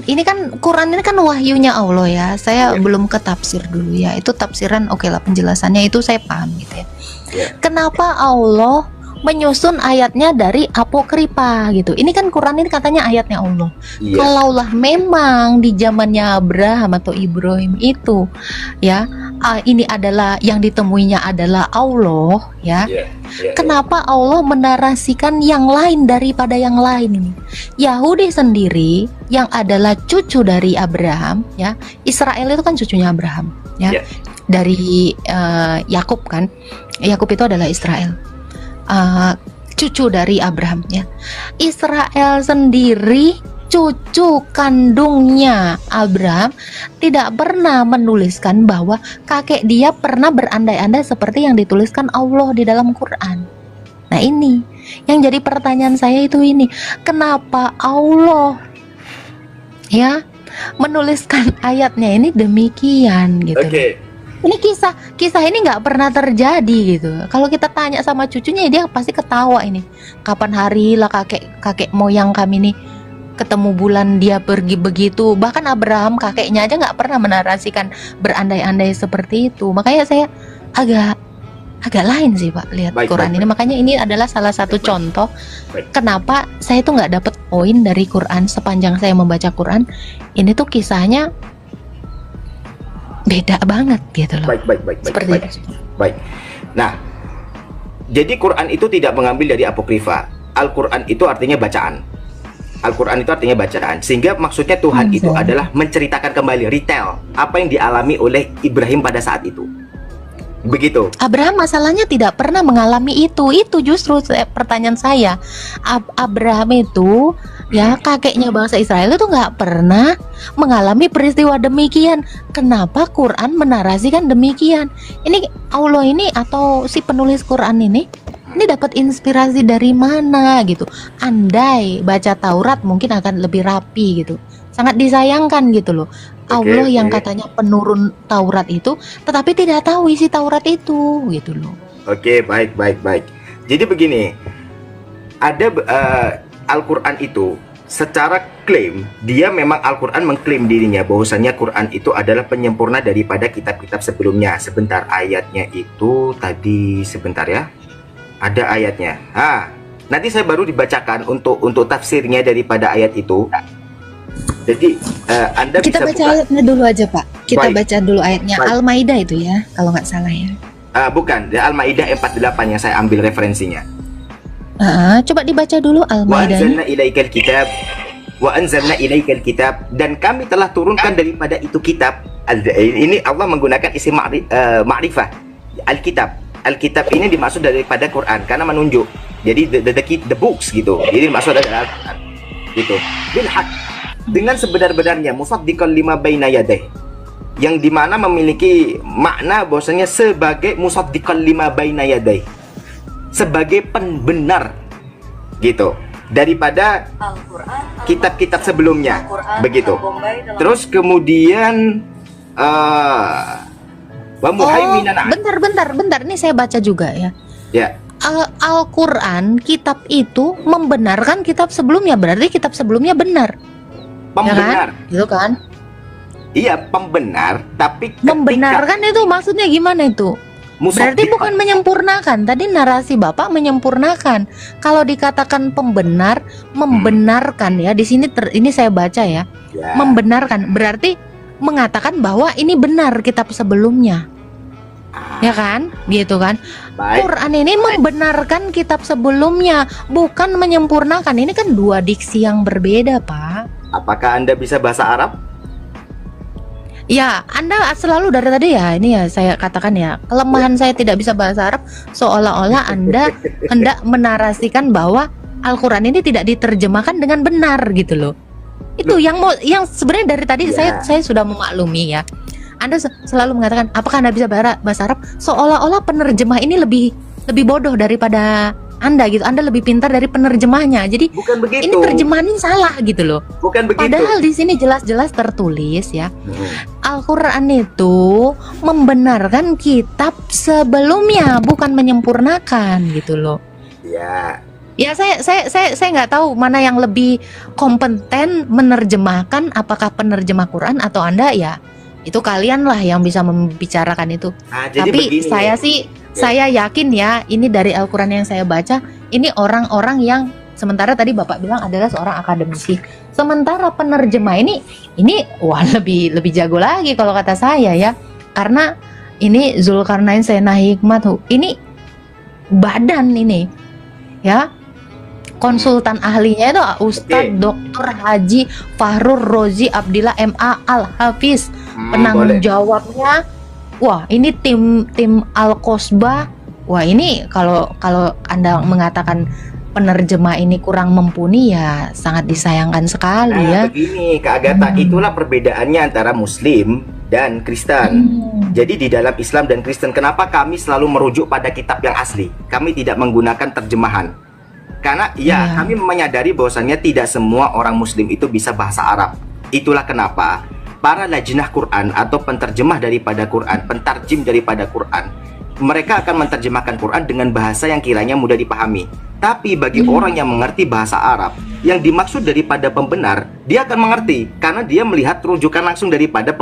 Speaker 1: ini kan Quran ini kan wahyunya Allah ya. Saya belum ke tafsir dulu ya. Itu tafsiran oke lah, penjelasannya itu saya paham gitu ya. Kenapa Allah menyusun ayatnya dari apokrifa gitu? Ini kan Quran ini katanya ayatnya Allah. Kalaulah memang di zamannya Abraham atau Ibrahim itu ya ini adalah yang ditemuinya adalah Allah ya. Kenapa Allah menarasikan yang lain daripada yang lain ini? Yahudi sendiri yang adalah cucu dari Abraham ya. Israel itu kan cucunya Abraham ya. Dari Yakub kan. Yakub itu adalah Israel. Cucu dari Abraham ya. Israel sendiri cucu kandungnya Abraham tidak pernah menuliskan bahwa kakek dia pernah berandai-andai seperti yang dituliskan Allah di dalam Quran. Nah ini yang jadi pertanyaan saya itu ini, kenapa Allah ya menuliskan ayatnya ini demikian gitu. Ini kisah ini nggak pernah terjadi gitu. Kalau kita tanya sama cucunya dia pasti ketawa ini. Kapan hari lah kakek moyang kami nih ketemu bulan dia pergi begitu. Bahkan Abraham kakeknya aja nggak pernah menarasikan berandai-andai seperti itu. Makanya saya agak lain sih Pak lihat Quran ini. Makanya ini adalah salah satu contoh kenapa saya tuh nggak dapet poin dari Quran sepanjang saya membaca Quran. Ini tuh kisahnya beda banget gitu loh.
Speaker 2: Baik. Nah, jadi Quran itu tidak mengambil dari apokrifa. Al-Quran itu artinya bacaan. Al-Quran itu artinya bacaan. Sehingga maksudnya Tuhan itu adalah menceritakan kembali, retell apa yang dialami oleh Ibrahim pada saat itu. Begitu.
Speaker 1: Abraham masalahnya tidak pernah mengalami itu. Itu justru pertanyaan saya. Abraham itu ya kakeknya bangsa Israel itu nggak pernah mengalami peristiwa demikian. Kenapa Quran menarasikan demikian? Ini Allah ini atau si penulis Quran ini dapat inspirasi dari mana gitu. Andai baca Taurat mungkin akan lebih rapi gitu. Sangat disayangkan gitu loh. Allah yang katanya penurun Taurat itu tetapi tidak tahu isi Taurat itu gitu loh.
Speaker 2: Baik. Jadi begini, ada Al-Quran itu secara klaim, dia memang Al-Quran mengklaim dirinya bahwasanya Quran itu adalah penyempurna daripada kitab-kitab sebelumnya. Sebentar, ayatnya itu tadi sebentar ya. Ada ayatnya. Nanti saya baru dibacakan untuk tafsirnya daripada ayat itu. Jadi Anda
Speaker 1: kita
Speaker 2: bisa
Speaker 1: baca
Speaker 2: buka.
Speaker 1: ayatnya dulu aja Pak. Kita baca dulu ayatnya. Al-Maidah itu ya, kalau nggak salah ya.
Speaker 2: Bukan, Al-Maidah 48 yang saya ambil referensinya.
Speaker 1: Coba dibaca dulu Al-Maidah.
Speaker 2: Wa anzalna ilaikal kitab, dan kami telah turunkan daripada itu kitab. Ini Allah menggunakan isim ma'rifah. Al-kitab. Alkitab ini dimaksud daripada Quran karena menunjuk. Jadi the books gitu. Jadi maksud adalah Al-Quran. Gitu. Bil haq, dengan sebenar-benarnya, musaddiqan lima baina yadayh, yang dimana memiliki makna bahwasanya sebagai musaddiqan lima baina yadayh, sebagai pembenar gitu daripada kitab-kitab sebelumnya. Begitu. Terus kemudian
Speaker 1: bentar. Ini saya baca juga ya.
Speaker 2: Ya.
Speaker 1: Al-Quran, kitab itu membenarkan kitab sebelumnya. Berarti kitab sebelumnya benar.
Speaker 2: Pembenar.
Speaker 1: Ya kan? Gitu kan?
Speaker 2: Iya, pembenar. Tapi
Speaker 1: membenarkan itu maksudnya gimana itu? Berarti bukan menyempurnakan. Tadi narasi Bapak menyempurnakan. Kalau dikatakan pembenar, membenarkan ya. Di sini ini saya baca ya. Membenarkan berarti mengatakan bahwa ini benar kitab sebelumnya. Ya kan? Gitu kan? Quran ini membenarkan kitab sebelumnya, bukan menyempurnakan. Ini kan dua diksi yang berbeda, Pak.
Speaker 2: Apakah Anda bisa bahasa Arab?
Speaker 1: Ya, Anda selalu dari tadi ya, ini ya saya katakan ya, kelemahan saya tidak bisa bahasa Arab, seolah-olah Anda hendak menarasikan bahwa Al-Quran ini tidak diterjemahkan dengan benar gitu loh. Itu yang sebenarnya dari tadi saya sudah memaklumi ya. Anda selalu mengatakan, apakah Anda bisa bahasa Arab? Seolah-olah penerjemah ini lebih bodoh daripada Anda gitu. Anda lebih pintar dari penerjemahnya. Jadi
Speaker 2: bukan begitu.
Speaker 1: Ini terjemahan ini salah gitu loh.
Speaker 2: Bukan begitu.
Speaker 1: Padahal di sini jelas-jelas tertulis ya. Al-Quran itu membenarkan kitab sebelumnya, bukan menyempurnakan gitu loh.
Speaker 2: Ya.
Speaker 1: Ya saya nggak tahu mana yang lebih kompeten menerjemahkan, apakah penerjemah Quran atau Anda ya. Itu kalian lah yang bisa membicarakan itu. Tapi saya sih saya yakin ya, ini dari Al-Quran yang saya baca, ini orang-orang yang sementara tadi Bapak bilang adalah seorang akademisi. Sementara penerjemah ini wah lebih jago lagi kalau kata saya ya. Karena ini Zulkarnain Sena Hikmat, ini badan ini ya, konsultan ahlinya itu Ustadz Dr. Haji Fahrur Rozi Abdillah MA Al-Hafiz. Penanggung jawabnya, wah ini tim Al-Qosbah. Wah ini kalau Anda mengatakan penerjemah ini kurang mumpuni, ya sangat disayangkan sekali ya.
Speaker 2: Begini Kak Agatha, itulah perbedaannya antara Muslim dan Kristen. Jadi di dalam Islam dan Kristen, kenapa kami selalu merujuk pada kitab yang asli? Kami tidak menggunakan terjemahan. Karena kami menyadari bahwasannya tidak semua orang Muslim itu bisa bahasa Arab. Itulah kenapa para lajnah Quran atau penterjemah daripada Quran, pentarjim daripada Quran, mereka akan menerjemahkan Quran dengan bahasa yang kiranya mudah dipahami. Tapi bagi orang yang mengerti bahasa Arab, yang dimaksud daripada pembenar, dia akan mengerti karena dia melihat rujukan langsung daripada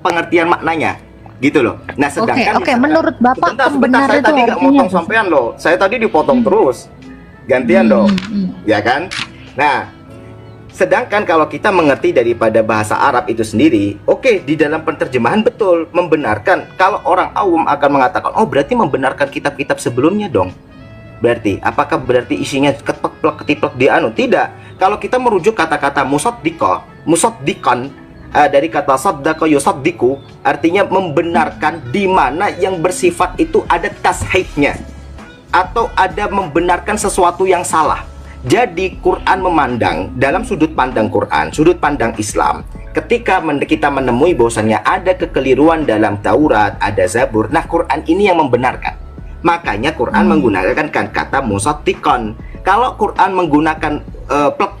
Speaker 2: pengertian maknanya, gitu loh. Nah, sedangkan
Speaker 1: menurut Bapak pembenar
Speaker 2: saya
Speaker 1: itu
Speaker 2: tadi nggak motong sampean loh. Saya tadi dipotong terus. Gantian dong. Ya kan? Nah, sedangkan kalau kita mengerti daripada bahasa Arab itu sendiri, oke, di dalam penerjemahan betul membenarkan. Kalau orang awam akan mengatakan, oh berarti membenarkan kitab-kitab sebelumnya dong. Berarti, apakah berarti isinya ketiplek di anu? Tidak. Kalau kita merujuk kata-kata musaddiqan dari kata saddaqa yusaddiqu, artinya membenarkan, di mana yang bersifat itu ada tashihnya atau ada membenarkan sesuatu yang salah. Jadi Quran memandang dalam sudut pandang Quran, sudut pandang Islam, ketika kita menemui bahwasannya ada kekeliruan dalam Taurat, ada Zabur, nah Quran ini yang membenarkan. Makanya Quran menggunakan kata musaddiqan. Kalau Quran menggunakan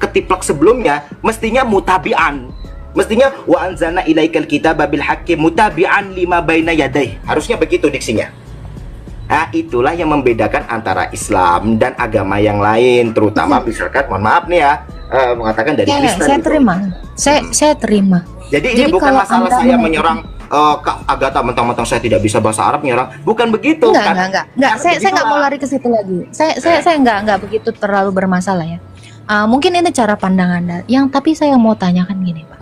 Speaker 2: ketiplek sebelumnya, mestinya mutabi'an. Mestinya wa anzalna ilaikal kitaba bil haqqi mutabi'an lima baina yadayhi. Harusnya begitu diksinya. Nah, itulah yang membedakan antara Islam dan agama yang lain, terutama misalkan, mohon maaf nih ya, mengatakan dari Kristen.
Speaker 1: Saya terima. Saya terima.
Speaker 2: Jadi ini bukan masalah saya menyerang Kak Agatha mentang-mentang saya tidak bisa bahasa Arab menyerang. Bukan begitu.
Speaker 1: Enggak. Saya nggak mau lari ke situ lagi. Saya nggak begitu terlalu bermasalah ya. Mungkin ini cara pandang Anda. Tapi saya mau tanyakan gini, Pak.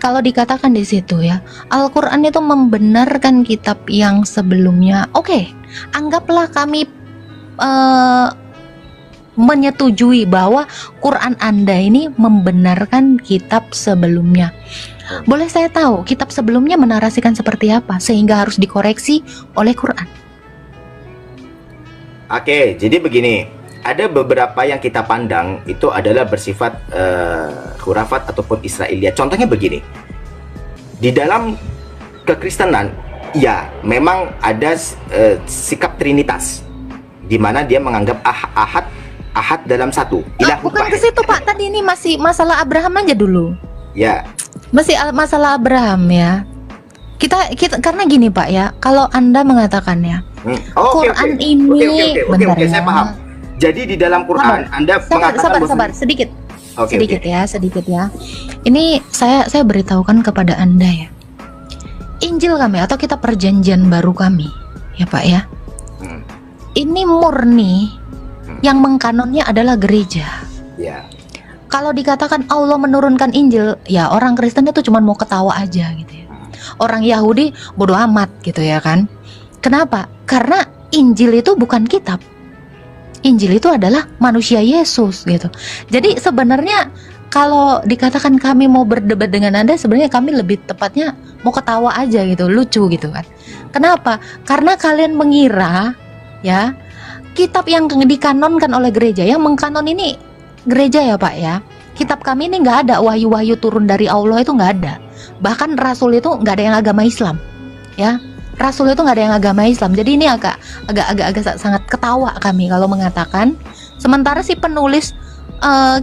Speaker 1: Kalau dikatakan di situ ya, Al-Qur'an itu membenarkan kitab yang sebelumnya. Oke, anggaplah kami menyetujui bahwa Quran Anda ini membenarkan kitab sebelumnya. Boleh saya tahu kitab sebelumnya menarasikan seperti apa sehingga harus dikoreksi oleh Quran?
Speaker 2: Oke, jadi begini. Ada beberapa yang kita pandang itu adalah bersifat khurafat ataupun Israiliyat. Contohnya begini. Di dalam kekristenan, ya memang ada sikap trinitas, di mana dia menganggap ahad dalam satu. Ilah
Speaker 1: bukan ke situ Pak. Tadi ini masih masalah Abraham aja dulu.
Speaker 2: Ya.
Speaker 1: Masih masalah Abraham ya. Kita karena gini Pak ya. Kalau Anda mengatakannya Quran ini
Speaker 2: Oke, saya paham. Jadi di dalam Quran Anda mengatakan
Speaker 1: sabar sedikit. Sedikit ya. Ini saya beritahukan kepada Anda ya. Injil kami atau kitab perjanjian baru kami, ya Pak ya. Ini murni yang mengkanonnya adalah gereja.
Speaker 2: Ya.
Speaker 1: Kalau dikatakan Allah menurunkan Injil, ya orang Kristen itu cuma mau ketawa aja gitu ya. Orang Yahudi bodoh amat gitu ya kan. Kenapa? Karena Injil itu bukan kitab. Injil itu adalah manusia Yesus gitu. Jadi sebenarnya kalau dikatakan kami mau berdebat dengan Anda, sebenarnya kami lebih tepatnya mau ketawa aja gitu, lucu gitu kan. Kenapa? Karena kalian mengira ya kitab yang dikanonkan oleh gereja, yang mengkanon ini gereja ya Pak ya. Kitab kami ini nggak ada wahyu-wahyu turun dari Allah, itu nggak ada. Bahkan Rasul itu nggak ada yang agama Islam ya. Rasul itu nggak ada yang agama Islam. Jadi ini agak sangat ketawa kami kalau mengatakan. Sementara si penulis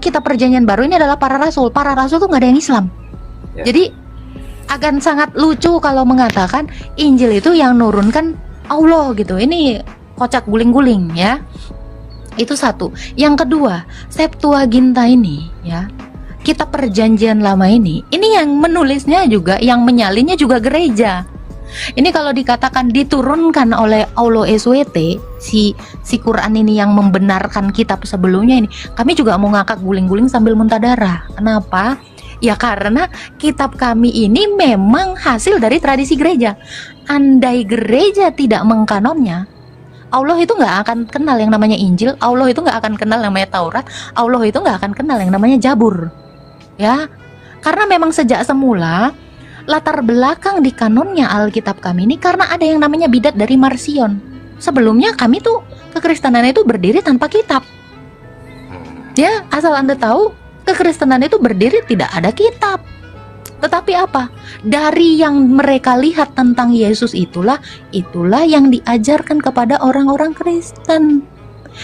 Speaker 1: kitab perjanjian baru ini adalah para rasul. Para rasul itu nggak ada yang Islam.
Speaker 2: Ya.
Speaker 1: Jadi akan sangat lucu kalau mengatakan Injil itu yang nurunkan Allah gitu. Ini kocak guling-guling ya. Itu satu. Yang kedua, Septuaginta ini ya, kitab perjanjian lama ini yang menulisnya juga, yang menyalinnya juga gereja. Ini kalau dikatakan diturunkan oleh Allah SWT, si Quran ini yang membenarkan kitab sebelumnya ini, kami juga mau ngakak guling-guling sambil muntah darah. Kenapa?
Speaker 5: Ya karena kitab kami ini memang hasil dari tradisi gereja. Andai gereja tidak mengkanonnya, Allah itu nggak akan kenal yang namanya Injil, Allah itu nggak akan kenal yang namanya Taurat, Allah itu nggak akan kenal yang namanya Zabur. Ya, karena memang sejak semula latar belakang di kanonnya Alkitab kami ini karena ada yang namanya bidat dari Marsion. Sebelumnya kami tuh kekristenan itu berdiri tanpa kitab. Ya, asal Anda tahu, kekristenan itu berdiri tidak ada kitab. Tetapi apa? Dari yang mereka lihat tentang Yesus itulah yang diajarkan kepada orang-orang Kristen.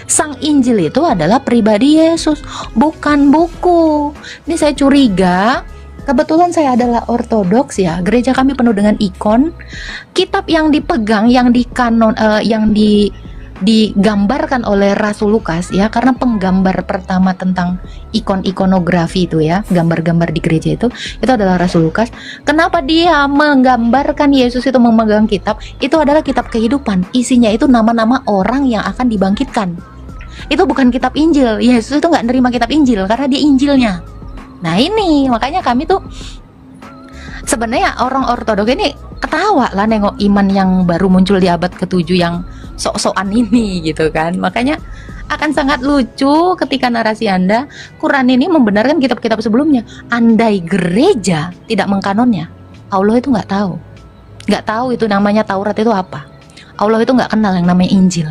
Speaker 5: Sang Injil itu adalah pribadi Yesus, bukan buku. Ini saya curiga, kebetulan saya adalah ortodoks ya. Gereja kami penuh dengan ikon. Kitab yang dipegang, yang digambarkan oleh Rasul Lukas ya, karena penggambar pertama tentang ikonografi itu ya, gambar-gambar di gereja itu adalah Rasul Lukas. Kenapa dia menggambarkan Yesus itu memegang kitab? Itu adalah kitab kehidupan. Isinya itu nama-nama orang yang akan dibangkitkan. Itu bukan kitab Injil. Yesus itu nggak nerima kitab Injil karena dia Injilnya. Nah ini makanya kami tuh sebenarnya orang ortodoks ini ketawa lah nengok iman yang baru muncul di abad ke-7 yang sok-sokan ini gitu kan. Makanya akan sangat lucu ketika narasi Anda Quran ini membenarkan kitab-kitab sebelumnya. Andai gereja tidak mengkanonnya, Allah itu nggak tahu itu namanya Taurat itu apa. Allah itu nggak kenal yang namanya Injil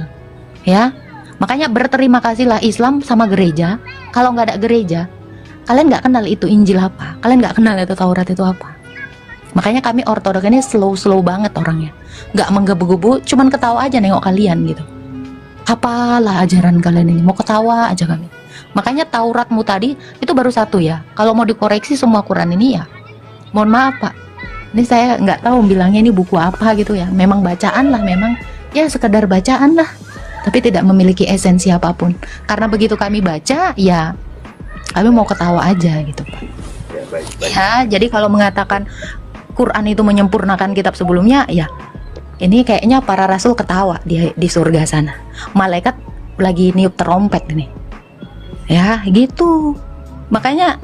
Speaker 5: ya. Makanya berterima kasihlah Islam sama gereja. Kalau nggak ada gereja, kalian nggak kenal itu Injil apa, kalian nggak kenal itu Taurat itu apa. Makanya kami ortodoks ini slow banget orangnya, nggak menggebu-gebu, cuman ketawa aja nengok kalian gitu. Apalah ajaran kalian ini, mau ketawa aja kami. Makanya Tauratmu tadi itu baru satu ya. Kalau mau dikoreksi semua Quran ini ya, mohon maaf Pak, ini saya nggak tahu bilangnya ini buku apa gitu ya. Memang bacaan lah, memang ya sekedar bacaan lah, tapi tidak memiliki esensi apapun. Karena begitu kami baca ya, kami mau ketawa aja gitu Pak.
Speaker 2: Ya, baik.
Speaker 5: Ya, jadi kalau mengatakan Quran itu menyempurnakan kitab sebelumnya, ya ini kayaknya para rasul ketawa di surga sana. Malaikat lagi niup terompet ini. Ya, gitu. Makanya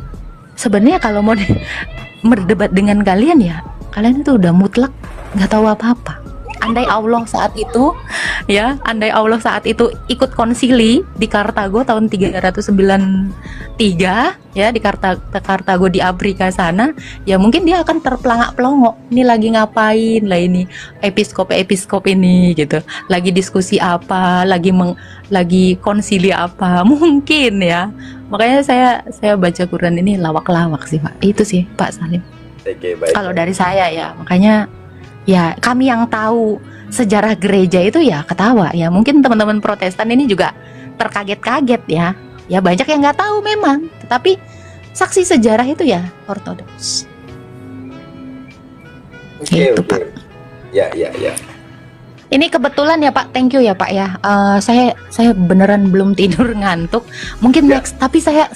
Speaker 5: sebenarnya kalau mau berdebat dengan kalian ya, kalian itu udah mutlak nggak tahu apa-apa. Andai Allah saat itu ikut konsili di Kartago tahun 393 ya, di Kartago di Afrika sana, ya mungkin dia akan terpelangak-pelongok. Ini lagi ngapain lah ini episkop ini gitu. Lagi diskusi apa, lagi konsili apa mungkin ya. Makanya saya baca Quran ini lawak-lawak sih Pak. Itu sih Pak Salim.
Speaker 2: Oke, baik.
Speaker 5: Kalau dari saya ya, makanya ya kami yang tahu sejarah gereja itu ya ketawa ya. Mungkin teman-teman Protestan ini juga terkaget-kaget ya. Ya banyak yang nggak tahu memang, tetapi saksi sejarah itu ya ortodoks.
Speaker 2: Oke.
Speaker 5: Pak.
Speaker 2: Ya.
Speaker 5: Ini kebetulan ya Pak, thank you ya Pak ya. Saya beneran belum tidur, ngantuk. Mungkin
Speaker 2: Ya.
Speaker 5: next, tapi saya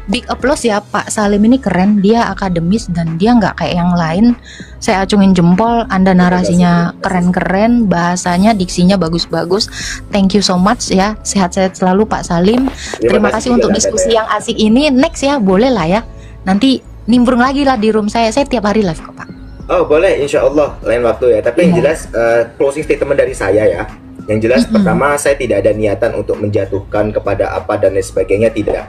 Speaker 5: big applause ya Pak Salim, ini keren, dia akademis dan dia nggak kayak yang lain. Saya acungin jempol, Anda narasinya keren-keren, bahasanya, diksinya bagus-bagus. Thank you so much ya. Sehat-sehat selalu Pak Salim. Terima kasih untuk diskusi yang asik ini. Next ya, boleh lah ya. Nanti nimbrung lagi lah di room saya. Saya tiap hari live kok Pak.
Speaker 2: Oh boleh, insya Allah lain waktu ya. Tapi yang jelas closing statement dari saya ya. Yang jelas pertama, saya tidak ada niatan untuk menjatuhkan kepada apa dan lain sebagainya, tidak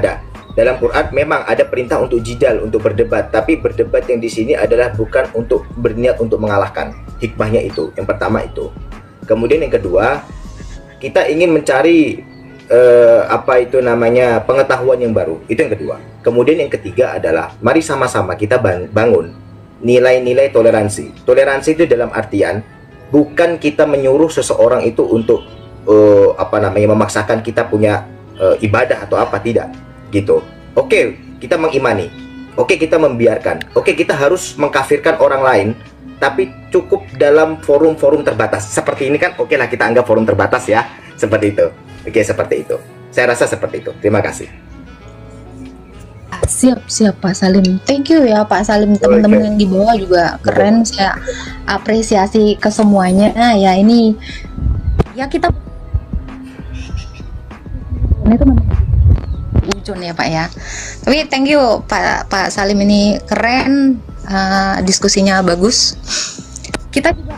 Speaker 2: ada. Dalam Quran memang ada perintah untuk jidal, untuk berdebat. Tapi berdebat yang di sini adalah bukan untuk berniat untuk mengalahkan. Hikmahnya itu, yang pertama itu. Kemudian yang kedua, kita ingin mencari pengetahuan yang baru. Itu yang kedua. Kemudian yang ketiga adalah mari sama-sama kita bangun nilai-nilai toleransi. Toleransi itu dalam artian bukan kita menyuruh seseorang itu untuk memaksakan kita punya ibadah atau apa, tidak gitu. Oke, kita mengimani. Oke, kita membiarkan. Oke, kita harus mengkafirkan orang lain, tapi cukup dalam forum-forum terbatas. Seperti ini kan, oke lah kita anggap forum terbatas ya. Seperti itu. Oke, seperti itu. Saya rasa seperti itu. Terima kasih.
Speaker 5: Siap Pak Salim. Thank you ya Pak Salim. Teman-teman yang di bawah juga keren. Saya apresiasi ke semuanya. Nah, ya ini ya kita itu racun ya Pak ya. Tapi thank you Pak Salim, ini keren, diskusinya bagus. Kita juga